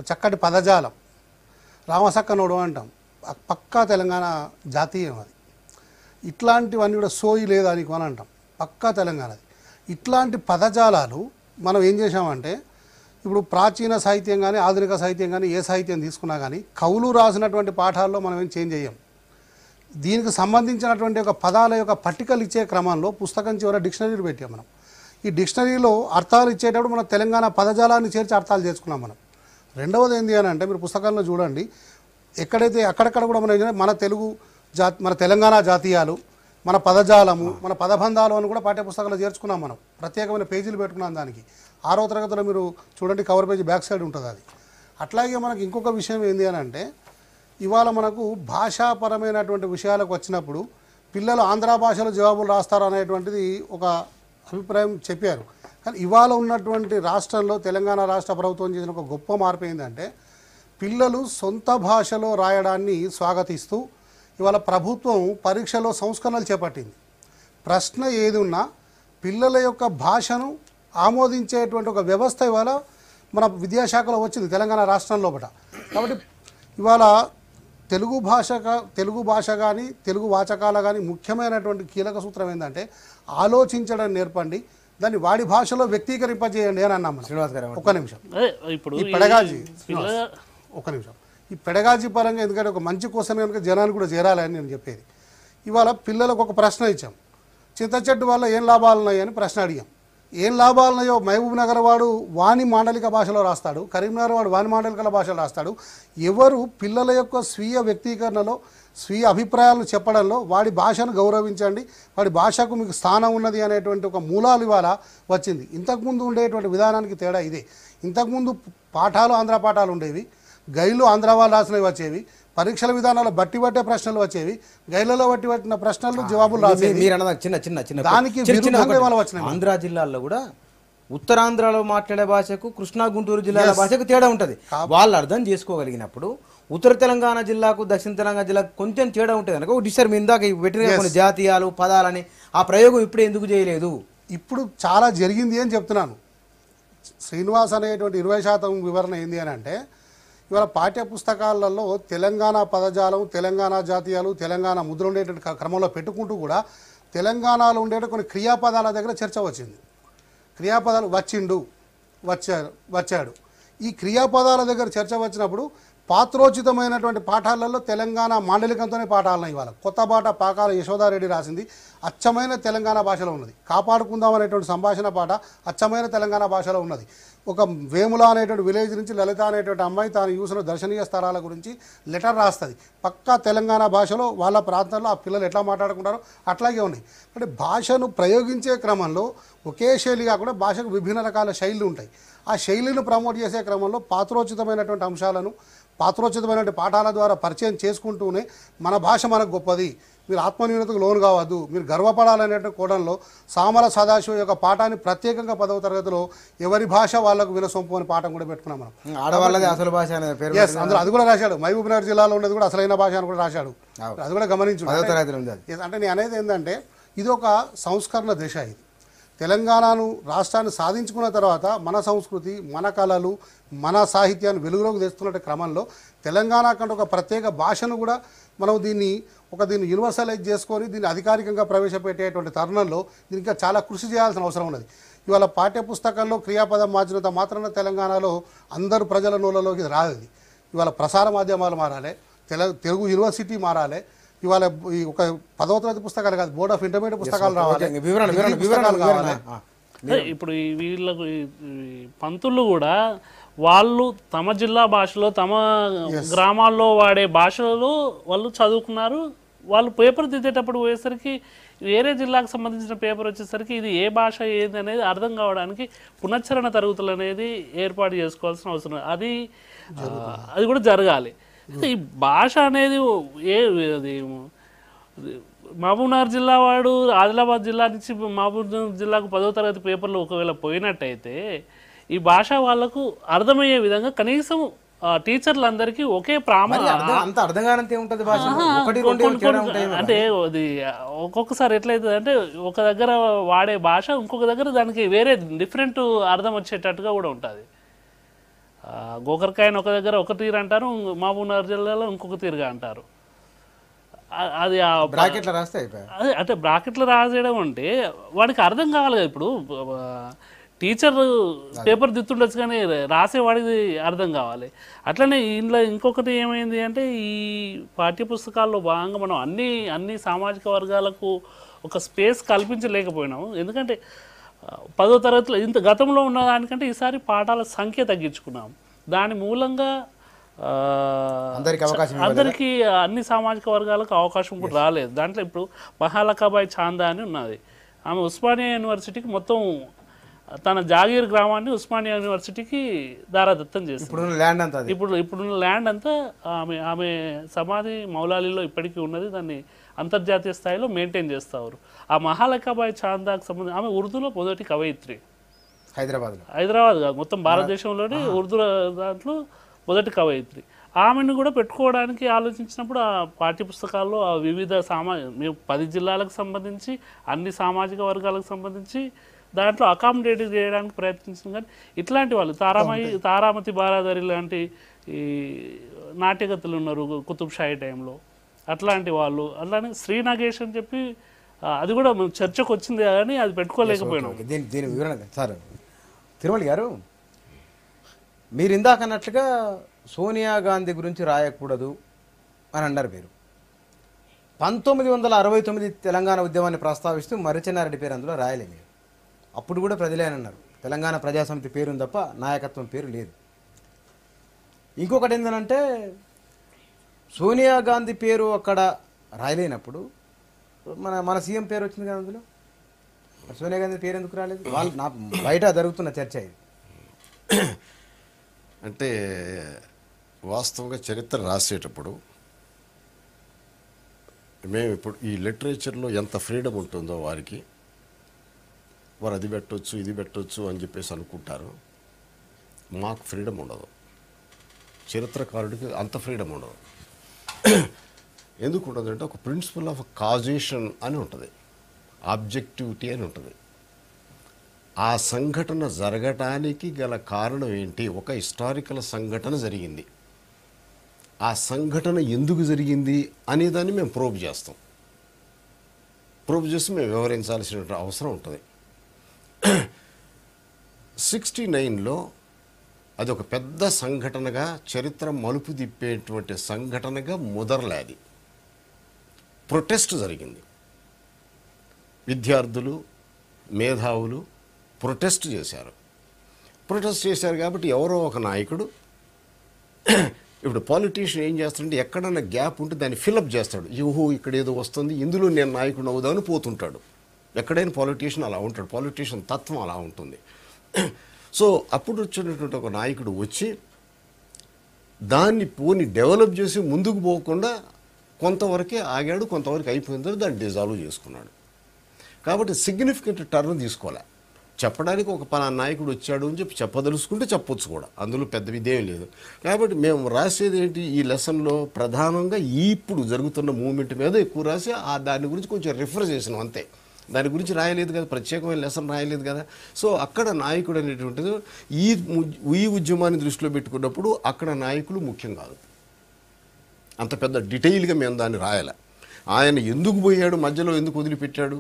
చక్కటి పదజాలం. రామసక్కనోడు అంటాం, పక్కా తెలంగాణ జాతీయం అది. ఇట్లాంటివన్నీ కూడా సోయి లేదా నీకు అని అంటాం, పక్కా తెలంగాణది. ఇట్లాంటి పదజాలాలు మనం ఏం చేసామంటే ఇప్పుడు ప్రాచీన సాహిత్యం కానీ ఆధునిక సాహిత్యం కానీ ఏ సాహిత్యం తీసుకున్నా కానీ కవులు రాసినటువంటి పాఠాల్లో మనం ఏం చేంజ్ చేయం. దీనికి సంబంధించినటువంటి ఒక పదాల యొక్క పట్టికలు ఇచ్చే క్రమంలో పుస్తకం చివర డిక్షనరీలు పెట్టాం మనం. ఈ డిక్షనరీలో అర్థాలు ఇచ్చేటప్పుడు మనం తెలంగాణ పదజాలాన్ని చేర్చి అర్థాలు చేసుకున్నాం మనం. రెండవది ఏంటి అని అంటే మీరు పుస్తకాల్లో చూడండి, ఎక్కడైతే అక్కడక్కడ కూడా మన తెలంగాణ జాతీయాలు, మన పదజాలము, మన పదబంధాలు అని కూడా పాఠ్యపుస్తకాల్లో చేర్చుకున్నాం మనం. ప్రత్యేకమైన పేజీలు పెట్టుకున్నాం దానికి. 6వ తరగతిలో మీరు చూడండి, కవర్ పేజీ బ్యాక్ సైడ్ ఉంటుంది అది. అట్లాగే మనకి ఇంకొక విషయం ఏంటి అని అంటే ఇవాళ మనకు భాషాపరమైనటువంటి విషయాలకు వచ్చినప్పుడు పిల్లలు ఆంధ్ర భాషలో జవాబులు రాస్తారు అనేటువంటిది ఒక అభిప్రాయం చెప్పారు. కానీ ఇవాళ ఉన్నటువంటి రాష్ట్రంలో తెలంగాణ రాష్ట్ర ప్రభుత్వం చేసిన ఒక గొప్ప మార్పు ఏంటంటే పిల్లలు సొంత భాషలో రాయడాన్ని స్వాగతిస్తూ ఇవాళ ప్రభుత్వం పరీక్షలో సంస్కరణలు చేపట్టింది. ప్రశ్న ఏది ఉన్నా పిల్లల యొక్క భాషను ఆమోదించేటువంటి ఒక వ్యవస్థ ఇవాళ మన విద్యాశాఖలో వచ్చింది తెలంగాణ రాష్ట్రం లోపల. కాబట్టి ఇవాళ తెలుగు భాష కానీ తెలుగు వాచకాల కానీ ముఖ్యమైనటువంటి కీలక సూత్రం ఏంటంటే ఆలోచించడం నేర్పండి, దాన్ని వాడి భాషలో వ్యక్తీకరింపజేయండి అని అన్నాం మనం. శ్రీనివాస్ గారు ఒక్క నిమిషం. అదే ఇప్పుడు ఈ పెడగాజీ పిల్ల ఒక నిమిషం. ఈ పెడగాజీ పరంగా ఎందుకంటే ఒక మంచి క్వశ్చన్ కనుక జనాలు కూడా చేరాలని నేను చెప్పేది. ఇవాళ పిల్లలకు ఒక ప్రశ్న ఇచ్చాం, చింత చెట్టు వల్ల ఏం లాభాలు ఉన్నాయి అని ప్రశ్న అడిగాం. ఏం లాభాలు ఉన్నాయో మహబూబ్ నగర్ వాడు వాణి మాండలిక భాషలో రాస్తాడు, కరీంనగర్ వాడు వాణి మాండలిక భాషలో రాస్తాడు. ఎవరు పిల్లల యొక్క స్వీయ వ్యక్తీకరణలో స్వీయ అభిప్రాయాలను చెప్పడంలో వాడి భాషను గౌరవించండి, వాడి భాషకు మీకు స్థానం ఉన్నది అనేటువంటి ఒక మూలాలు ఇవాళ వచ్చింది. ఇంతకుముందు ఉండేటువంటి విధానానికి తేడా ఇదే. ఇంతకుముందు పాఠాలు ఆంధ్ర పాఠాలు ఉండేవి, గైలు ఆంధ్ర వాళ్ళు రాసినవి వచ్చేవి, పరీక్షల విధానాలు బట్టి పట్టే ప్రశ్నలు వచ్చేవి, గైలలో బట్టి పట్టిన ప్రశ్నలు జవాబులు రాసేవి. మీరు అన్నది చిన్న చిన్న చిన్న దానికి చిన్న చిన్న విరుద్ధంగా ఒకటి. ఇవాళ వచ్చినాయి. ఆంధ్ర జిల్లాల్లో కూడా ఉత్తరాంధ్రలో మాట్లాడే భాషకు కృష్ణా గుంటూరు జిల్లాల భాషకు తేడా ఉంటుంది. వాళ్ళు అర్థం చేసుకోగలిగినప్పుడు ఉత్తర తెలంగాణ జిల్లాకు దక్షిణ తెలంగాణ జిల్లాకు కొంచెం తేడా ఉంటుంది కనుక డిస్టర్బ్ ఇందాక పెట్టిన కొన్ని జాతీయాలు పదాలని ఆ ప్రయోగం ఇప్పుడు ఎందుకు చేయలేదు? ఇప్పుడు చాలా జరిగింది అని చెప్తున్నాను. శ్రీనివాస్ అనేటువంటి 20% వివరణ ఏంది అని అంటే, ఇవాళ పాఠ్య పుస్తకాలలో తెలంగాణ పదజాలం, తెలంగాణ జాతీయాలు, తెలంగాణ ముద్ర ఉండేటువంటి క్రమంలో పెట్టుకుంటూ కూడా తెలంగాణలో ఉండే కొన్ని క్రియాపదాల దగ్గర చర్చ వచ్చింది. క్రియాపదాలు వచ్చిండు, వచ్చాడు, ఈ క్రియాపదాల దగ్గర చర్చ వచ్చినప్పుడు పాత్రోచితమైనటువంటి పాఠాలలో తెలంగాణ మాండలికంతోనే పాఠాలను ఇవాళ కొత్త పాట పాకాల యశోదారెడ్డి రాసింది అచ్చమైన తెలంగాణ భాషలో ఉన్నది. కాపాడుకుందాం అనేటువంటి సంభాషణ పాట అచ్చమైన తెలంగాణ భాషలో ఉన్నది. ఒక వేముల అనేటువంటి విలేజ్ నుంచి లలిత అనేటువంటి అమ్మాయి తాను చూసిన దర్శనీయ స్థలాల గురించి లెటర్ రాస్తుంది. పక్కా తెలంగాణ భాషలో వాళ్ళ ప్రాంతాల్లో ఆ పిల్లలు ఎట్లా మాట్లాడుకుంటారో అట్లాగే ఉన్నాయి. అంటే భాషను ప్రయోగించే క్రమంలో ఒకే శైలి కాకుండా భాషకు విభిన్న రకాల శైలులు ఉంటాయి. ఆ శైలిని ప్రమోట్ చేసే క్రమంలో పాత్రోచితమైనటువంటి అంశాలను పాత్రోచితమైనటువంటి పాఠాల ద్వారా పరిచయం చేసుకుంటూనే మన భాష మనకు గొప్పది, మీరు ఆత్మన్యూనతకు లోను కావద్దు, మీరు గర్వపడాలనేటువంటి కోణంలో సామల సదాశివ యొక్క పాఠాన్ని ప్రత్యేకంగా 10వ తరగతిలో ఎవరి భాష వాళ్ళకు వినసొంపు అని పాఠం కూడా పెట్టుకున్నాం మనం. ఆడవాళ్ళది అసలు భాష అనే పేరు ఎస్, అందులో అది కూడా రాశాడు. మహబూబ్ నగర్ జిల్లాలో ఉండేది కూడా అసలైన భాష అని కూడా రాశాడు. అది కూడా గమనించు. అంటే నేను అనేది ఏంటంటే ఇది ఒక సంస్కరణ దిశ. ఇది తెలంగాణను రాష్ట్రాన్ని సాధించుకున్న తర్వాత మన సంస్కృతి, మన కళలు, మన సాహిత్యాన్ని వెలుగులోకి తెస్తున్న క్రమంలో తెలంగాణ కంటే ఒక ప్రత్యేక భాషను కూడా మనం దీన్ని యూనివర్సలైజ్ చేసుకొని దీన్ని అధికారికంగా ప్రవేశపెట్టేటువంటి తరుణంలో దీనికి చాలా కృషి చేయాల్సిన అవసరం ఉన్నది. ఇవాళ పాఠ్యపుస్తకంలో క్రియాపదం మార్చినంత మాత్రాన తెలంగాణలో అందరు ప్రజల నోళ్ళలోకి రాదు. ఇవాళ ప్రసార మాధ్యమాలు మారాలి, తెలుగు యూనివర్సిటీ మారాలి. ఇవాళ ఈ ఒక 10వ తరగతి పుస్తకాలు కాదు, బోర్డ్ ఆఫ్ ఇంటర్మీడియట్ పుస్తకాలు రావాలి. ఇప్పుడు వీళ్ళకు పంతులు కూడా వాళ్ళు తమ జిల్లా భాషలో తమ గ్రామాల్లో వాడే భాషలో వాళ్ళు చదువుకున్నారు. వాళ్ళు పేపర్ దిద్దేటప్పుడు పోయేసరికి వేరే జిల్లాకు సంబంధించిన పేపర్ వచ్చేసరికి ఇది ఏ భాష ఏది అనేది అర్థం కావడానికి పునశ్చరణ తరగతులు అనేది ఏర్పాటు చేసుకోవాల్సిన అవసరం. అది కూడా జరగాలి. ఈ భాష అనేది అది మహబూబ్నగర్ జిల్లా వాడు ఆదిలాబాద్ జిల్లా నుంచి మహబూబ్నగర్ జిల్లాకు 10వ తరగతి పేపర్లు ఒకవేళ పోయినట్టయితే ఈ భాష వాళ్ళకు అర్థమయ్యే విధంగా కనీసం టీచర్లందరికీ ఒకే అంటే అది ఒక్కొక్కసారి ఎట్లయితుంది అంటే ఒక దగ్గర వాడే భాష ఇంకొక దగ్గర దానికి వేరే డిఫరెంట్ అర్థం వచ్చేటట్టుగా కూడా ఉంటుంది. గోకరకాయని ఒక దగ్గర ఒక తీరు అంటారు, మహబూబ్నగర్ జిల్లాలో ఇంకొక తీరుగా అంటారు. అది అదే అంటే బ్రాకెట్లు రాసేయడం అంటే వాడికి అర్థం కావాలి కదా. ఇప్పుడు టీచర్ పేపర్ దిత్తుండొచ్చు కానీ రాసేవాడికి అర్థం కావాలి. అట్లనే ఇందులో ఇంకొకటి ఏమైంది అంటే ఈ పాఠ్యపుస్తకాల్లో భాగంగా మనం అన్ని సామాజిక వర్గాలకు ఒక స్పేస్ కల్పించలేకపోయినాము. ఎందుకంటే 10వ తరగతిలో ఇంత గతంలో ఉన్న దానికంటే ఈసారి పాఠాల సంఖ్య తగ్గించుకున్నాం. దాని మూలంగా అందరికీ అన్ని సామాజిక వర్గాలకు అవకాశం కూడా రాలేదు. దాంట్లో ఇప్పుడు మహాలకాబాయి చాందా అని ఉన్నది. ఆమె ఉస్మానియా యూనివర్సిటీకి మొత్తం తన జాగీర్ గ్రామాన్ని ఉస్మానియా యూనివర్సిటీకి దారాదత్తం చేస్తుంది. ఇప్పుడున్న ల్యాండ్ అంతా ఆమె సమాధి మౌలాలీలో ఇప్పటికీ ఉన్నది. దాన్ని అంతర్జాతీయ స్థాయిలో మెయింటైన్ చేస్తారు. ఆ మహాలకాబాయి చాందాకు సంబంధించి ఆమె ఉర్దూలో మొదటి కవయిత్రి. హైదరాబాద్ కాదు, మొత్తం భారతదేశంలోనే ఉర్దూ దాంట్లో మొదటి కవయిత్రి. ఆమెను కూడా పెట్టుకోవడానికి ఆలోచించినప్పుడు ఆ పాఠ్యపుస్తకాల్లో ఆ వివిధ మేము 10 జిల్లాలకు సంబంధించి అన్ని సామాజిక వర్గాలకు సంబంధించి దాంట్లో అకామిడేట్ చేయడానికి ప్రయత్నించింది. కానీ ఇట్లాంటి వాళ్ళు తారామతి బారాదరి లాంటి ఈ నాట్యగతులు ఉన్నారు కుతుబ్ షాహీ టైంలో, అట్లాంటి వాళ్ళు. అలానే శ్రీ నాగేష్ అని చెప్పి అది కూడా చర్చకు వచ్చింది కానీ అది పెట్టుకోలేకపోయినాం. ఓకే, దీని వివరణ సార్ తిరుమల గారు, మీరు ఇందాక అన్నట్లుగా సోనియా గాంధీ గురించి రాయకూడదు అని అన్నారు మీరు. 1969 తెలంగాణ ఉద్యమాన్ని ప్రస్తావిస్తూ మర్రిచెన్నారెడ్డి పేరు అందులో రాయలే మీరు. అప్పుడు కూడా ప్రజలే అని అన్నారు. తెలంగాణ ప్రజాసమితి పేరు తప్ప నాయకత్వం పేరు లేదు. ఇంకొకటి ఏంటంటే సోనియా గాంధీ పేరు అక్కడ రాయలేనప్పుడు మన సీఎం పేరు వచ్చింది కదా అందులో. సోనియా గాంధీ పేరు ఎందుకు రాలేదు? వాళ్ళు నా బయట జరుగుతున్న చర్చ ఇది. అంటే వాస్తవంగా చరిత్ర రాసేటప్పుడు మేము ఇప్పుడు ఈ లిటరేచర్లో ఎంత ఫ్రీడమ్ ఉంటుందో వారికి, వారు అది పెట్టవచ్చు ఇది పెట్టవచ్చు అని చెప్పేసి అనుకుంటారు. మాకు ఫ్రీడమ్ ఉండదు, చరిత్రకారుడికి అంత ఫ్రీడమ్ ఉండదు. ఎందుకు ఉండదంటే ఒక ప్రిన్సిపల్ ఆఫ్ కాజేషన్ అని ఉంటుంది, ఆబ్జెక్టివిటీ అని ఉంటుంది. ఆ సంఘటన జరగటానికి గల కారణం ఏంటి? ఒక హిస్టారికల్ సంఘటన జరిగింది, ఆ సంఘటన ఎందుకు జరిగింది అనేదాన్ని మేము ప్రోబ్ చేస్తాం. ప్రోబ్ చేసి మేము వివరించాల్సిన అవసరం ఉంటుంది. 69లో అది ఒక పెద్ద సంఘటనగా, చరిత్ర మలుపు తిప్పేటువంటి సంఘటనగా ముదరలేది. ప్రొటెస్ట్ జరిగింది, విద్యార్థులు మేధావులు ప్రొటెస్ట్ చేశారు. ప్రొటెస్ట్ చేశారు కాబట్టి ఎవరో ఒక నాయకుడు, ఇప్పుడు పాలిటీషియన్ ఏం చేస్తాడంటే ఎక్కడన్నా గ్యాప్ ఉంటే దాన్ని ఫిలప్ చేస్తాడు. యూహో ఇక్కడ ఏదో వస్తుంది, ఇందులో నేను నాయకుడు అవుదామని పోతుంటాడు. ఎక్కడైనా పాలిటీషియన్ అలా ఉంటాడు, పాలిటీషియన్ తత్వం అలా ఉంటుంది. సో అప్పుడు వచ్చినటువంటి ఒక నాయకుడు వచ్చి దాన్ని డెవలప్ చేసి ముందుకు పోకుండా కొంతవరకే ఆగాడు, కొంతవరకు అయిపోయిన తర్వాత దాన్ని డిజాల్వ్ చేసుకున్నాడు. కాబట్టి సిగ్నిఫికెంట్ టర్న్ తీసుకోలే. చెప్పడానికి ఒక పలానా నాయకుడు వచ్చాడు అని చెప్పి చెప్పదలుచుకుంటే చెప్పొచ్చు కూడా, అందులో పెద్ద విధేయం లేదు. కాబట్టి మేము రాసేది ఏంటి, ఈ లెసన్లో ప్రధానంగా ఇప్పుడు జరుగుతున్న మూమెంట్ మీద ఎక్కువ రాసి దాని గురించి కొంచెం రిఫర్ చేసినాం అంతే. దాని గురించి రాయలేదు కదా, ప్రత్యేకమైన లెసన్ రాయలేదు కదా. సో అక్కడ నాయకుడు అనేటువంటిది ఈ ఉద్యమాన్ని దృష్టిలో పెట్టుకున్నప్పుడు అక్కడ నాయకులు ముఖ్యం కాదు. అంత పెద్ద డీటెయిల్గా మేము దాన్ని రాయాలి. ఆయన ఎందుకు పోయాడు, మధ్యలో ఎందుకు వదిలిపెట్టాడు,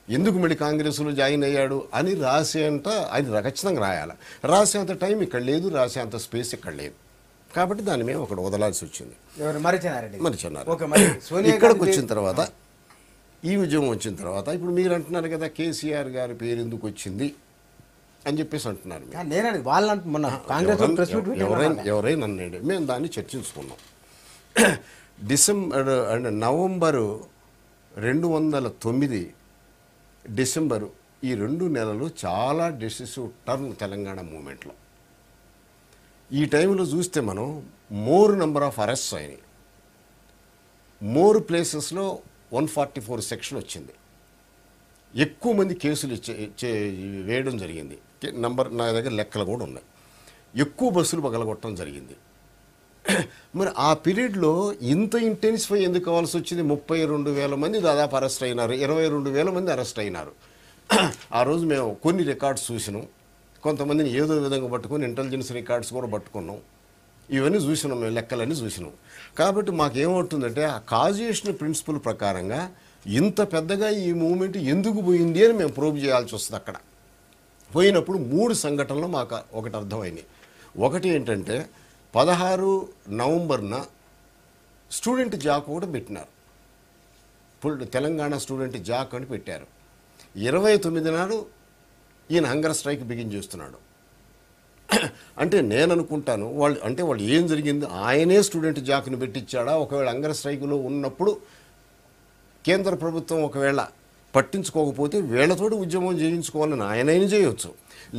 ఎందుకు మళ్ళీ కాంగ్రెస్లో జాయిన్ అయ్యాడు అని రాసేంత అది ఖచ్చితంగా రాయాలి. రాసేంత టైం ఇక్కడ లేదు, రాసేంత స్పేస్ ఇక్కడ లేదు. కాబట్టి దాన్ని మేము అక్కడ వదలాల్సి వచ్చింది. మరిచినారు ఇక్కడికి వచ్చిన తర్వాత, ఈ ఉద్యమం వచ్చిన తర్వాత ఇప్పుడు మీరు అంటున్నారు కదా కేసీఆర్ గారి పేరు ఎందుకు వచ్చింది అని చెప్పేసి అంటున్నారు. ఎవరైనా అన్నాడు, మేము దాన్ని చర్చించుకున్నాం. నవంబరు 2009 డిసెంబరు ఈ 2 నెలలు చాలా డెసిసివ్ టర్న్ తెలంగాణ మూమెంట్లో. ఈ టైంలో చూస్తే మనం మోర్ నెంబర్ ఆఫ్ అరెస్ట్స్ అయినాయి, మోర్ ప్లేసెస్లో 144 సెక్షన్ వచ్చింది, ఎక్కువ మంది కేసులు వేయడం జరిగింది. నా దగ్గర లెక్కలు కూడా ఉన్నాయి. ఎక్కువ బస్సులు పగలగొట్టడం జరిగింది. మరి ఆ పీరియడ్లో ఇంత ఇంటెన్సిఫై ఎందుకు కావాల్సి వచ్చింది? 32,000 మంది దాదాపు అరెస్ట్ అయినారు, 22,000 మంది అరెస్ట్ అయినారు. ఆ రోజు మేము కొన్ని రికార్డ్స్ చూసినాం, కొంతమందిని ఏదో విధంగా పట్టుకొని ఇంటెలిజెన్స్ రికార్డ్స్ కూడా పట్టుకున్నాం. ఇవన్నీ చూసినాం, మేము లెక్కలన్నీ చూసినాం. కాబట్టి మాకేమవుతుందంటే ఆ కాజేషన్ ప్రిన్సిపల్ ప్రకారంగా ఇంత పెద్దగా ఈ మూమెంట్ ఎందుకు పోయింది అని మేము ప్రూవ్ చేయాల్సి వస్తుంది. అక్కడ పోయినప్పుడు 3 సంఘటనలు మాకు ఒకటి అర్థమైనాయి. ఒకటి ఏంటంటే 16 నవంబర్న స్టూడెంట్ జాక్ ఒకటి పెట్టినారు, తెలంగాణ స్టూడెంట్ జాక్ అని పెట్టారు. 29 నాడు ఈయన హంగర్ స్ట్రైక్ బిగిన్ చేస్తున్నాడు. అంటే నేను అనుకుంటాను వాళ్ళు ఏం జరిగింది, ఆయనే స్టూడెంట్ జాక్ని పెట్టించాడా? ఒకవేళ హంగర్ స్ట్రైక్లో ఉన్నప్పుడు కేంద్ర ప్రభుత్వం ఒకవేళ పట్టించుకోకపోతే వీళ్ళతోటి ఉద్యమం చేయించుకోవాలని ఆయనైనా చేయవచ్చు.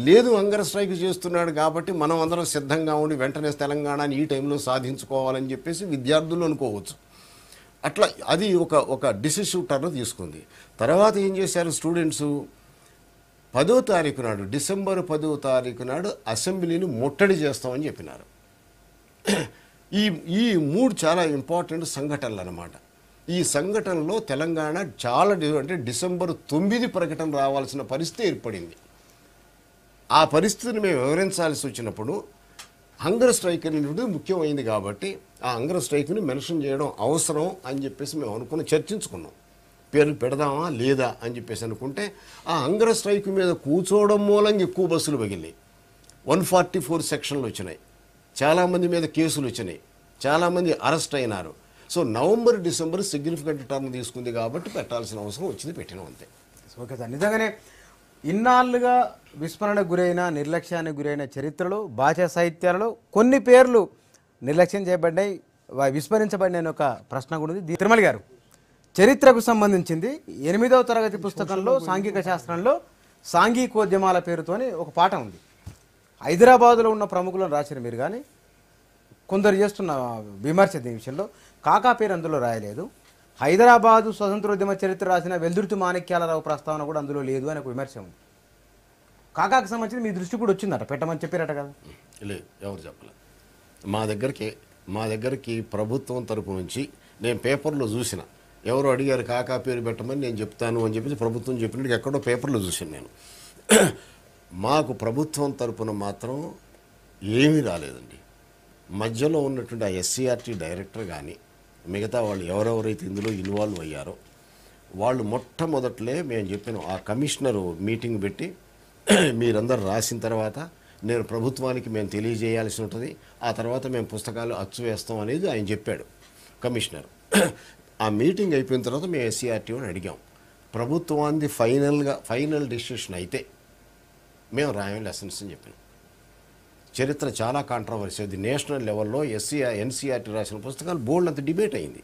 లేదు, హంగర్ స్ట్రైక్ చేస్తున్నాడు కాబట్టి మనం అందరం సిద్ధంగా ఉండి వెంటనే తెలంగాణని ఈ టైంలో సాధించుకోవాలని చెప్పేసి విద్యార్థులు అనుకోవచ్చు. అట్లా అది ఒక డిసిసివ్ టర్న్ తీసుకుంది. తర్వాత ఏం చేశారు స్టూడెంట్స్, 10వ తారీఖు నాడు, డిసెంబర్ 10వ తారీఖు నాడు అసెంబ్లీని ముట్టడి చేస్తామని చెప్పినారు. ఈ 3 చాలా ఇంపార్టెంట్ సంఘటనలు అన్నమాట. ఈ సంఘటనలో తెలంగాణ చాలా అంటే డిసెంబర్ 9 ప్రకటన రావాల్సిన పరిస్థితి ఏర్పడింది. ఆ పరిస్థితిని మేము వివరించాల్సి వచ్చినప్పుడు హంగర్ స్ట్రైక్ అనేటువంటిది ముఖ్యమైంది కాబట్టి ఆ హంగర్ స్ట్రైక్ని మెన్షన్ చేయడం అవసరం అని చెప్పేసి మేము చర్చించుకున్నాం. పేర్లు పెడదామా లేదా అని చెప్పేసి అనుకుంటే ఆ హంగర్ స్ట్రైక్ మీద కూర్చోవడం మూలంగా ఎక్కువ బస్సులు పగిలినాయి. 144 సెక్షన్లు వచ్చినాయి, చాలామంది మీద కేసులు వచ్చినాయి, చాలామంది అరెస్ట్ అయినారు. So November December significant term తీసుకుంది కాబట్టి పెట్టాల్సిన అవసరం వచ్చింది, పెట్టినాం అంతే. ఓకే సార్, నిజంగానే ఇన్నాళ్ళుగా విస్మరణకు గురైన నిర్లక్ష్యానికి గురైన చరిత్రలో భాషా సాహిత్యాలలో కొన్ని పేర్లు నిర్లక్ష్యం చేయబడ్డాయి, విస్మరించబడిన ఒక ప్రశ్న కూడా ఉంది. తిరుమల గారు, చరిత్రకు సంబంధించింది 8వ తరగతి పుస్తకంలో సాంఘిక శాస్త్రంలో సాంఘికోద్యమాల పేరుతోని ఒక పాఠం ఉంది. హైదరాబాదులో ఉన్న ప్రముఖులను రాశారు మీరు, కానీ కొందరు చేస్తున్న విమర్శ దీని విషయంలో కాకా పేరు అందులో రాయలేదు. హైదరాబాదు స్వతంత్రోద్యమ చరిత్ర రాసిన వెల్దుర్తి మాణిక్యాలరావు ప్రస్తావన కూడా అందులో లేదు అని ఒక విమర్శ ఉంది. కాకాకు సంబంధించి మీ దృష్టి కూడా వచ్చిందట, పెట్టమని చెప్పారట కదా? లేదు, ఎవరు చెప్పలేదు. మా దగ్గరికి ప్రభుత్వం తరపు నుంచి నేను పేపర్లో చూసిన, ఎవరు అడిగారు కాకా పేరు పెట్టమని, నేను చెప్తాను అని చెప్పేసి ప్రభుత్వం చెప్పినట్టు ఎక్కడో పేపర్లో చూసాను నేను. మాకు ప్రభుత్వం తరపున మాత్రం ఏమీ రాలేదండి. మధ్యలో ఉన్నటువంటి ఆ ఎస్సీఆర్టీ డైరెక్టర్ కానీ మిగతా వాళ్ళు ఎవరెవరైతే ఇందులో ఇన్వాల్వ్ అయ్యారో వాళ్ళు మొట్టమొదట్లే మేము చెప్పాను, ఆ కమిషనరు మీటింగ్ పెట్టి మీరందరూ రాసిన తర్వాత నేను ప్రభుత్వానికి మేము తెలియజేయాల్సి ఉంటుంది, ఆ తర్వాత మేము పుస్తకాలు అచ్చు వేస్తాం అనేది ఆయన చెప్పాడు కమిషనర్. ఆ మీటింగ్ అయిపోయిన తర్వాత మేము ఎస్సీఆర్టీని అడిగాం, ప్రభుత్వానికి ఫైనల్ డిసిషన్ అయితే మేము రాయం లెసన్స్ అని చెప్పాను. చరిత్ర చాలా కాంట్రవర్సీ, అది నేషనల్ లెవెల్లో ఎన్సీఆర్టీ రాసిన పుస్తకాలు బోల్డ్ అంత డిబేట్ అయింది,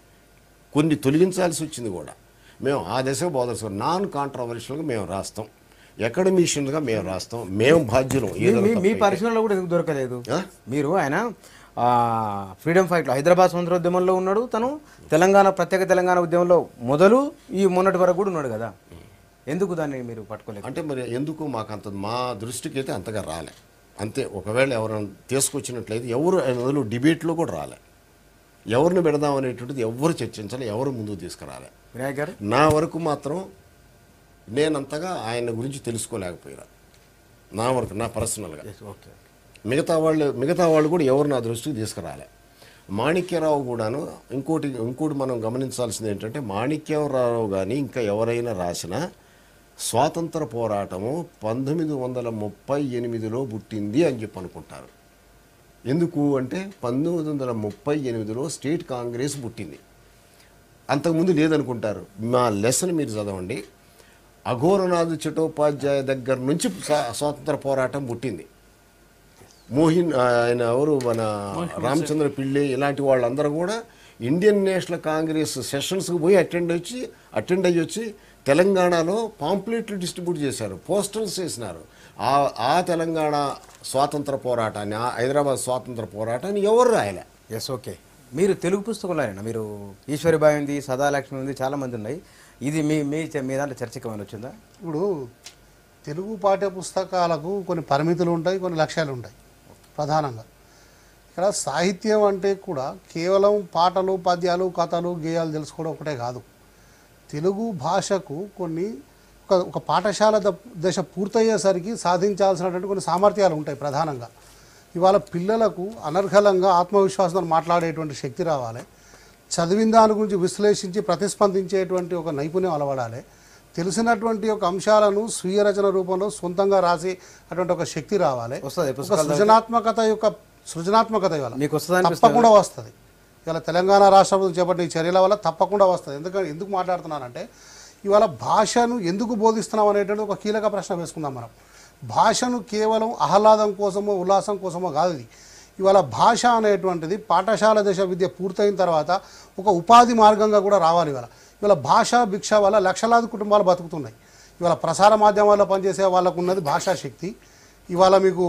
కొన్ని తొలగించాల్సి వచ్చింది కూడా. మేము ఆ దశకు బోధన నాన్ కాంట్రవర్షియల్గా మేము రాస్తాం, అకాడమిషియన్గా మేము రాస్తాం, మేము బాధ్యులం. మీ పరిశీలనలో కూడా ఎందుకు దొరకలేదు? మీరు ఆయన ఫ్రీడమ్ ఫైట్లో హైదరాబాద్ స్వతంత్రోద్యమంలో ఉన్నాడు, తను ప్రత్యేక తెలంగాణ ఉద్యమంలో మొదలు ఈ మొన్నటి వరకు కూడా ఉన్నాడు కదా, ఎందుకు దాన్ని మీరు పట్టుకోలేదు? అంటే మరి ఎందుకు మాకు అంత మా దృష్టికి అయితే అంతగా రాలే అంతే. ఒకవేళ ఎవరైనా తీసుకొచ్చినట్లయితే ఎవరు అందులో డిబేట్లో కూడా రాలే, ఎవరిని పెడదాం అనేటువంటిది ఎవరు చర్చించాలి, ఎవరు ముందుకు తీసుకురాలే. వినాయక్ గారు, నా వరకు మాత్రం నేనంతగా ఆయన గురించి తెలుసుకోలేకపోయినా, నా వరకు నా పర్సనల్గా. ఓకే, మిగతా వాళ్ళు కూడా ఎవరు నా దృష్టికి తీసుకురాలే. మాణిక్యరావు కూడాను ఇంకోటి మనం గమనించాల్సింది ఏంటంటే, మాణిక్యరావు కానీ ఇంకా ఎవరైనా రాసినా స్వాతంత్ర పోరాటము 1938లో పుట్టింది అని చెప్పి అనుకుంటారు. ఎందుకు అంటే 1938లో స్టేట్ కాంగ్రెస్ పుట్టింది, అంతకుముందు లేదనుకుంటారు. మా లెసన్ మీరు చదవండి, అఘోరనాథ్ చటోపాధ్యాయ దగ్గర నుంచి స్వాతంత్ర పోరాటం పుట్టింది. ఆయన ఎవరు, మన రామచంద్ర పిళ్ళి ఇలాంటి వాళ్ళందరూ కూడా ఇండియన్ నేషనల్ కాంగ్రెస్ సెషన్స్కి పోయి అటెండ్ అయ్యి తెలంగాణలో పాంప్లెట్లు డిస్ట్రిబ్యూట్ చేశారు, పోస్టల్స్ చేసినారు. ఆ తెలంగాణ స్వాతంత్ర పోరాటాన్ని, ఆ హైదరాబాద్ స్వాతంత్ర పోరాటాన్ని ఎవరు రాయలే. Yes, okay. మీరు తెలుగు పుస్తకంలో అయినా మీరు ఈశ్వరిబాయి ఉంది, సదాలక్ష్మి ఉంది, చాలామంది ఉన్నాయి, ఇది మీ దాంట్లో చర్చకి ఏమైనా వచ్చిందా? ఇప్పుడు తెలుగు పాఠ్య పుస్తకాలకు కొన్ని పరిమితులు ఉంటాయి, కొన్ని లక్ష్యాలు ఉంటాయి. ప్రధానంగా ఇక్కడ సాహిత్యం అంటే కూడా కేవలం పాటలు, పద్యాలు, కథలు, గేయాలు తెలుసుకోవడం ఒకటే కాదు. తెలుగు భాషకు కొన్ని ఒక పాఠశాల దశ పూర్తయ్యేసరికి సాధించాల్సినటువంటి కొన్ని సామర్థ్యాలు ఉంటాయి. ప్రధానంగా ఇవాళ పిల్లలకు అనర్గళంగా ఆత్మవిశ్వాసంతో మాట్లాడేటువంటి శక్తి రావాలి, చదివిన దాని గురించి విశ్లేషించి ప్రతిస్పందించేటువంటి ఒక నైపుణ్యం అలవడాలి, తెలిసినటువంటి ఒక అంశాలను స్వీయ రచన రూపంలో సొంతంగా రాసి అటువంటి ఒక శక్తి రావాలి. సృజనాత్మకత ఇవాళ తప్పకుండా వస్తుంది. ఇవాళ తెలంగాణ రాష్ట్ర ప్రభుత్వం చేపట్టిన చర్యల వల్ల తప్పకుండా వస్తుంది. ఎందుకు మాట్లాడుతున్నానంటే, ఇవాళ భాషను ఎందుకు బోధిస్తున్నాం అనేటువంటి ఒక కీలక ప్రశ్న వేసుకుందాం మనం. భాషను కేవలం ఆహ్లాదం కోసమో ఉల్లాసం కోసమో కాదు ఇది. ఇవాళ భాష అనేటువంటిది పాఠశాల దశ విద్య పూర్తయిన తర్వాత ఒక ఉపాధి మార్గంగా కూడా రావాలి. ఇవాళ భాషా భిక్ష వల్ల లక్షలాది కుటుంబాలు బతుకుతున్నాయి. ఇవాళ ప్రసార మాధ్యమాల్లో పనిచేసే వాళ్ళకు ఉన్నది భాషాశక్తి, ఇవాళ మీకు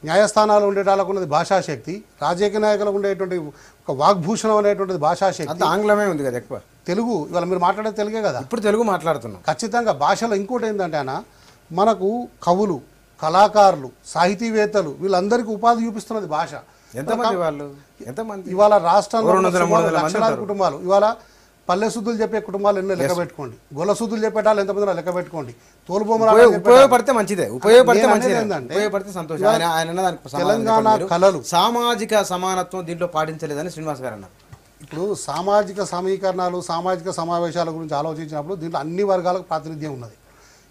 న్యాయస్థానాలు ఉండే వాళ్ళకు ఉన్నది భాషాశక్తి, రాజకీయ నాయకులకు ఉండేటువంటి ఒక వాగ్భూషణం అనేటువంటిది భాషాశక్తి. ఆంగ్లమే ఉంది కదా ఎక్కువ, తెలుగు ఇవాళ మీరు మాట్లాడేది తెలుగే కదా, ఇప్పుడు తెలుగు మాట్లాడుతున్నాం. ఖచ్చితంగా భాషలో ఇంకోటి ఏంటంటే అన్న, మనకు కవులు, కళాకారులు, సాహితీవేత్తలు వీళ్ళందరికీ ఉపాధి చూపిస్తున్నది భాష. ఎంతమంది ఇవాళ రాష్ట్రంలో లక్షలాది కుటుంబాలు, ఇవాళ పల్లె శుద్ధులు చెప్పే కుటుంబాలు ఎన్నో లెక్క పెట్టుకోండి, గొల్ల శుద్ధులు చెప్పేటాలు ఎంతమంది లెక్క పెట్టుకోండి, ఉపయోగపడితే మంచిదే, ఉపయోగపడితే సంతోషం. తెలంగాణ కళలు, సామాజిక సమానత్వం దీంట్లో పాటించలేదని శ్రీనివాస్ గారు అన్నారు. ఇప్పుడు సామాజిక సమీకరణాలు సామాజిక సమావేశాల గురించి ఆలోచించినప్పుడు దీంట్లో అన్ని వర్గాలకు ప్రాతినిధ్యం ఉన్నది.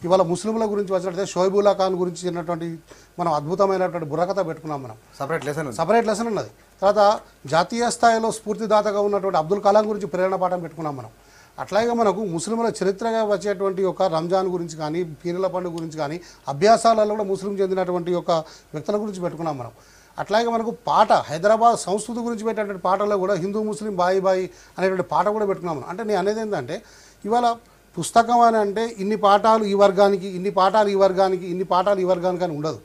ఇవాళ ముస్లింల గురించి వచ్చినట్లయితే షోయిబుల్లా ఖాన్ గురించి చిన్నటువంటి మనం అద్భుతమైనటువంటి బుర్రకథ పెట్టుకున్నాం. మనం సపరేట్ లెసన్ ఉన్నది. తర్వాత జాతీయ స్థాయిలో స్ఫూర్తిదాతగా ఉన్నటువంటి అబ్దుల్ కలాం గురించి ప్రేరణ పాఠం పెట్టుకున్నాం మనం. అట్లాగే మనకు ముస్లింల చరిత్రగా వచ్చేటువంటి ఒక రంజాన్ గురించి కానీ పీరుల పండుగ గురించి కానీ అభ్యాసాలలో కూడా ముస్లిం చెందినటువంటి ఒక వ్యక్తుల గురించి పెట్టుకున్నాం మనం. అట్లాగే మనకు పాట హైదరాబాద్ సంస్కృతి గురించి పెట్టేటువంటి పాటల్లో కూడా హిందూ ముస్లిం బాయి బాయి అనేటువంటి పాట కూడా పెట్టుకున్నాం మనం. అంటే నేను అనేది ఏంటంటే ఇవాళ పుస్తకం అని అంటే ఇన్ని పాఠాలు ఈ వర్గానికి, ఇన్ని పాఠాలు ఈ వర్గానికి, ఇన్ని పాఠాలు ఈ వర్గానికి అని ఉండదు.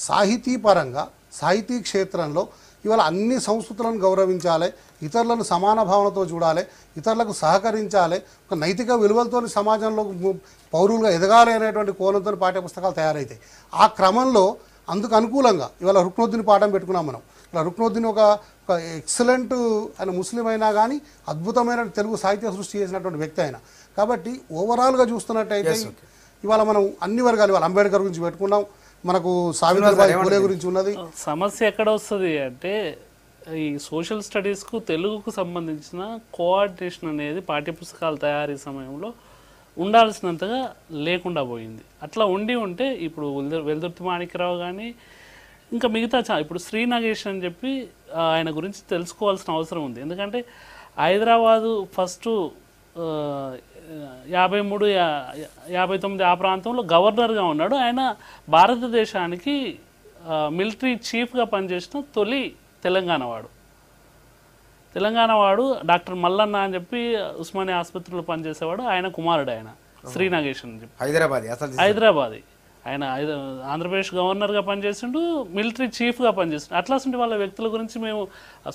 సాహితీపరంగా సాహితీ క్షేత్రంలో ఇవాళ అన్ని సంస్కృతులను గౌరవించాలి, ఇతరులను సమాన భావనతో చూడాలి, ఇతరులకు సహకరించాలి, ఒక నైతిక విలువలతో సమాజంలో పౌరులుగా ఎదగాలి అనేటువంటి కోణంతో పాఠ్యపుస్తకాలు తయారవుతాయి. ఆ క్రమంలో అందుకు అనుకూలంగా ఇవాళ రుక్నుద్దీన్ పాఠం పెట్టుకున్నాం మనం. ఇలా రుక్నుద్దీన్ ఒక ఎక్సలెంట్ ఆయన ముస్లిం అయినా కానీ అద్భుతమైన తెలుగు సాహిత్య సృష్టి చేసినటువంటి వ్యక్తి ఆయన. కాబట్టి ఓవరాల్గా చూస్తున్నట్టయితే ఇవాళ మనం అన్ని వర్గాలు ఇవాళ అంబేద్కర్ గురించి పెట్టుకున్నాం, మనకు సావిత్రిబాయి పూలే గురించి ఉన్నది. సమస్య ఎక్కడ వస్తుంది అంటే ఈ సోషల్ స్టడీస్కు తెలుగుకు సంబంధించిన కోఆర్డినేషన్ అనేది పాఠ్యపుస్తకాల తయారీ సమయంలో ఉండాల్సినంతగా లేకుండా పోయింది. అట్లా ఉంటే ఇప్పుడు వెల్దుర్తి మాణిక్యరావు కానీ ఇంకా మిగతా ఇప్పుడు శ్రీ నాగేష్ అని చెప్పి ఆయన గురించి తెలుసుకోవాల్సిన అవసరం ఉంది. ఎందుకంటే హైదరాబాదు ఫస్ట్ 53, 59 ఆ ప్రాంతంలో గవర్నర్గా ఉన్నాడు. ఆయన భారతదేశానికి మిలిటరీ చీఫ్గా పనిచేసిన తొలి తెలంగాణ వాడు డాక్టర్ మల్లన్న అని చెప్పి ఉస్మానియా ఆసుపత్రిలో పనిచేసేవాడు. ఆయన కుమారుడు ఆయన శ్రీ నాగేష్ అని చెప్పి హైదరాబాద్. ఆయన ఆంధ్రప్రదేశ్ గవర్నర్గా పనిచేసిండు, మిలిటరీ చీఫ్గా పనిచేసిండు. అట్లాంటి వాళ్ళ వ్యక్తుల గురించి మేము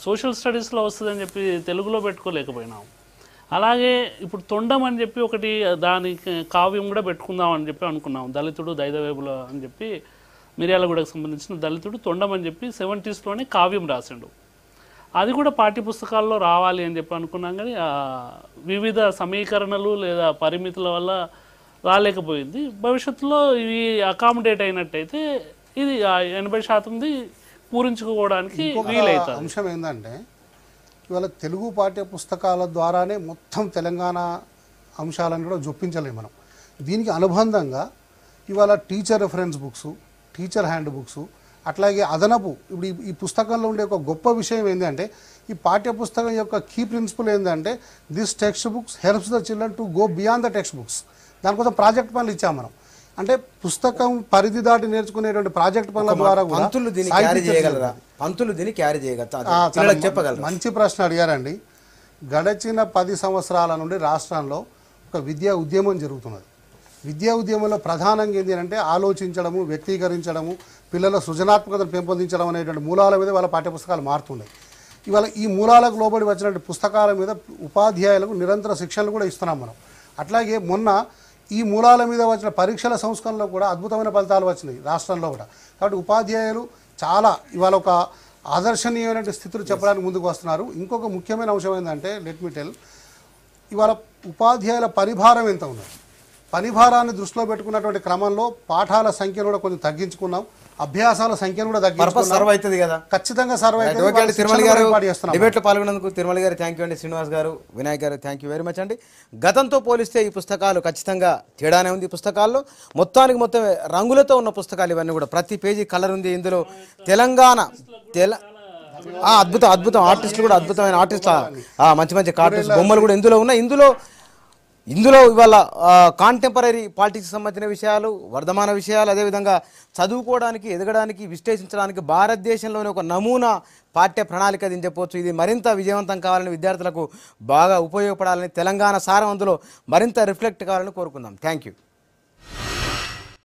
సోషల్ స్టడీస్లో వస్తుందని చెప్పి తెలుగులో పెట్టుకోలేకపోయినాము. అలాగే ఇప్పుడు తొండం అని చెప్పి ఒకటి దానికి కావ్యం కూడా పెట్టుకుందాం అని చెప్పి అనుకున్నాం. దళితుడు దైదవేబుల అని చెప్పి మిర్యాలగూడకు సంబంధించిన దళితుడు తొండం అని చెప్పి 70s కావ్యం రాసిండు. అది కూడా పాఠ్యపుస్తకాల్లో రావాలి అని చెప్పి అనుకున్నాం. కానీ వివిధ సమీకరణలు లేదా పరిమితుల వల్ల రాలేకపోయింది. భవిష్యత్తులో ఇవి అకామిడేట్ అయినట్టయితే ఇది 80% పూరించుకోవడానికి వీలవుతుంది. అంశం ఏంటంటే ఇవాళ తెలుగు పాఠ్య పుస్తకాల ద్వారానే మొత్తం తెలంగాణ అంశాలను కూడా జొప్పించలేము మనం. దీనికి అనుబంధంగా ఇవాళ teacher reference books, teacher hand books, అట్లాగే అదనపు ఇప్పుడు ఈ పుస్తకంలో ఉండే ఒక గొప్ప విషయం ఏంటంటే ఈ పాఠ్య పుస్తకం యొక్క కీ ప్రిన్సిపల్ ఏంటంటే this text books helps the children to go beyond the text books. దానికోసం ప్రాజెక్ట్ పనులు ఇచ్చాం మనం. అంటే పుస్తకం పరిధి దాటి నేర్చుకునేటువంటి ప్రాజెక్ట్ పనుల ద్వారా కూడా మంచి ప్రశ్న అడిగారండి. గడిచిన 10 సంవత్సరాల నుండి రాష్ట్రంలో ఒక విద్యా ఉద్యమం జరుగుతున్నది. విద్యా ఉద్యమంలో ప్రధానంగా ఏంటి అంటే ఆలోచించడము, వ్యక్తీకరించడము, పిల్లల సృజనాత్మకతను పెంపొందించడం అనేటువంటి మూలాల మీద వాళ్ళ పాఠ్యపుస్తకాలు మారుతున్నాయి. ఇవాళ ఈ మూలాలకు లోబడి వచ్చినటువంటి పుస్తకాల మీద ఉపాధ్యాయులకు నిరంతర శిక్షణలు కూడా ఇస్తున్నాం మనం. అట్లాగే మొన్న ఈ మూలాల మీద వచ్చిన పరీక్షల సంస్కరణలో కూడా అద్భుతమైన ఫలితాలు వచ్చినాయి రాష్ట్రంలో కూడా. కాబట్టి ఉపాధ్యాయులు చాలా ఇవాళ ఒక ఆదర్శనీయమైన స్థితులు చెప్పడానికి ముందుకు వస్తున్నారు. ఇంకొక ముఖ్యమైన అంశం ఏంటంటే లెట్ మీ టెల్, ఇవాళ ఉపాధ్యాయుల పనిభారం ఎంత ఉన్నది. పనిభారాన్ని దృష్టిలో పెట్టుకున్నటువంటి క్రమంలో పాఠాల సంఖ్యను కూడా కొంచెం తగ్గించుకున్నాం, అభ్యాసాల సంఖ్యను కూడా తగ్గించుకున్నాం. ఖచ్చితంగా సర్వ్ అవుతుంది. తిరుమల గారు డిబేట్లో పాల్గొన్నందుకు తిరుమల గారు థ్యాంక్ యూ అండి. శ్రీనివాస్ గారు, వినాయక్ గారు థ్యాంక్ యూ వెరీ మచ్ అండి. గతంతో పోలిస్తే ఈ పుస్తకాలు ఖచ్చితంగా తేడానే ఉంది. ఈ పుస్తకాల్లో మొత్తం రంగులతో ఉన్న పుస్తకాలు ఇవన్నీ కూడా, ప్రతి పేజీ కలర్ ఉంది ఇందులో. తెలంగాణ అద్భుతం ఆర్టిస్టులు కూడా అద్భుతమైన ఆర్టిస్టులు, మంచి కార్టూన్స్ బొమ్మలు కూడా ఇందులో ఉన్నాయి. ఇందులో ఇవాళ కాంటెంపరీ పాలిటిక్స్ సంబంధించిన విషయాలు, వర్ధమాన విషయాలు, అదేవిధంగా చదువుకోవడానికి, ఎదగడానికి, విశ్లేషించడానికి భారతదేశంలోని ఒక నమూనా పాఠ్య ప్రణాళిక అని చెప్పవచ్చు. ఇది మరింత విజయవంతం కావాలని, విద్యార్థులకు బాగా ఉపయోగపడాలని, తెలంగాణ సారం అందులో మరింత రిఫ్లెక్ట్ కావాలని కోరుకుందాం. Thank you.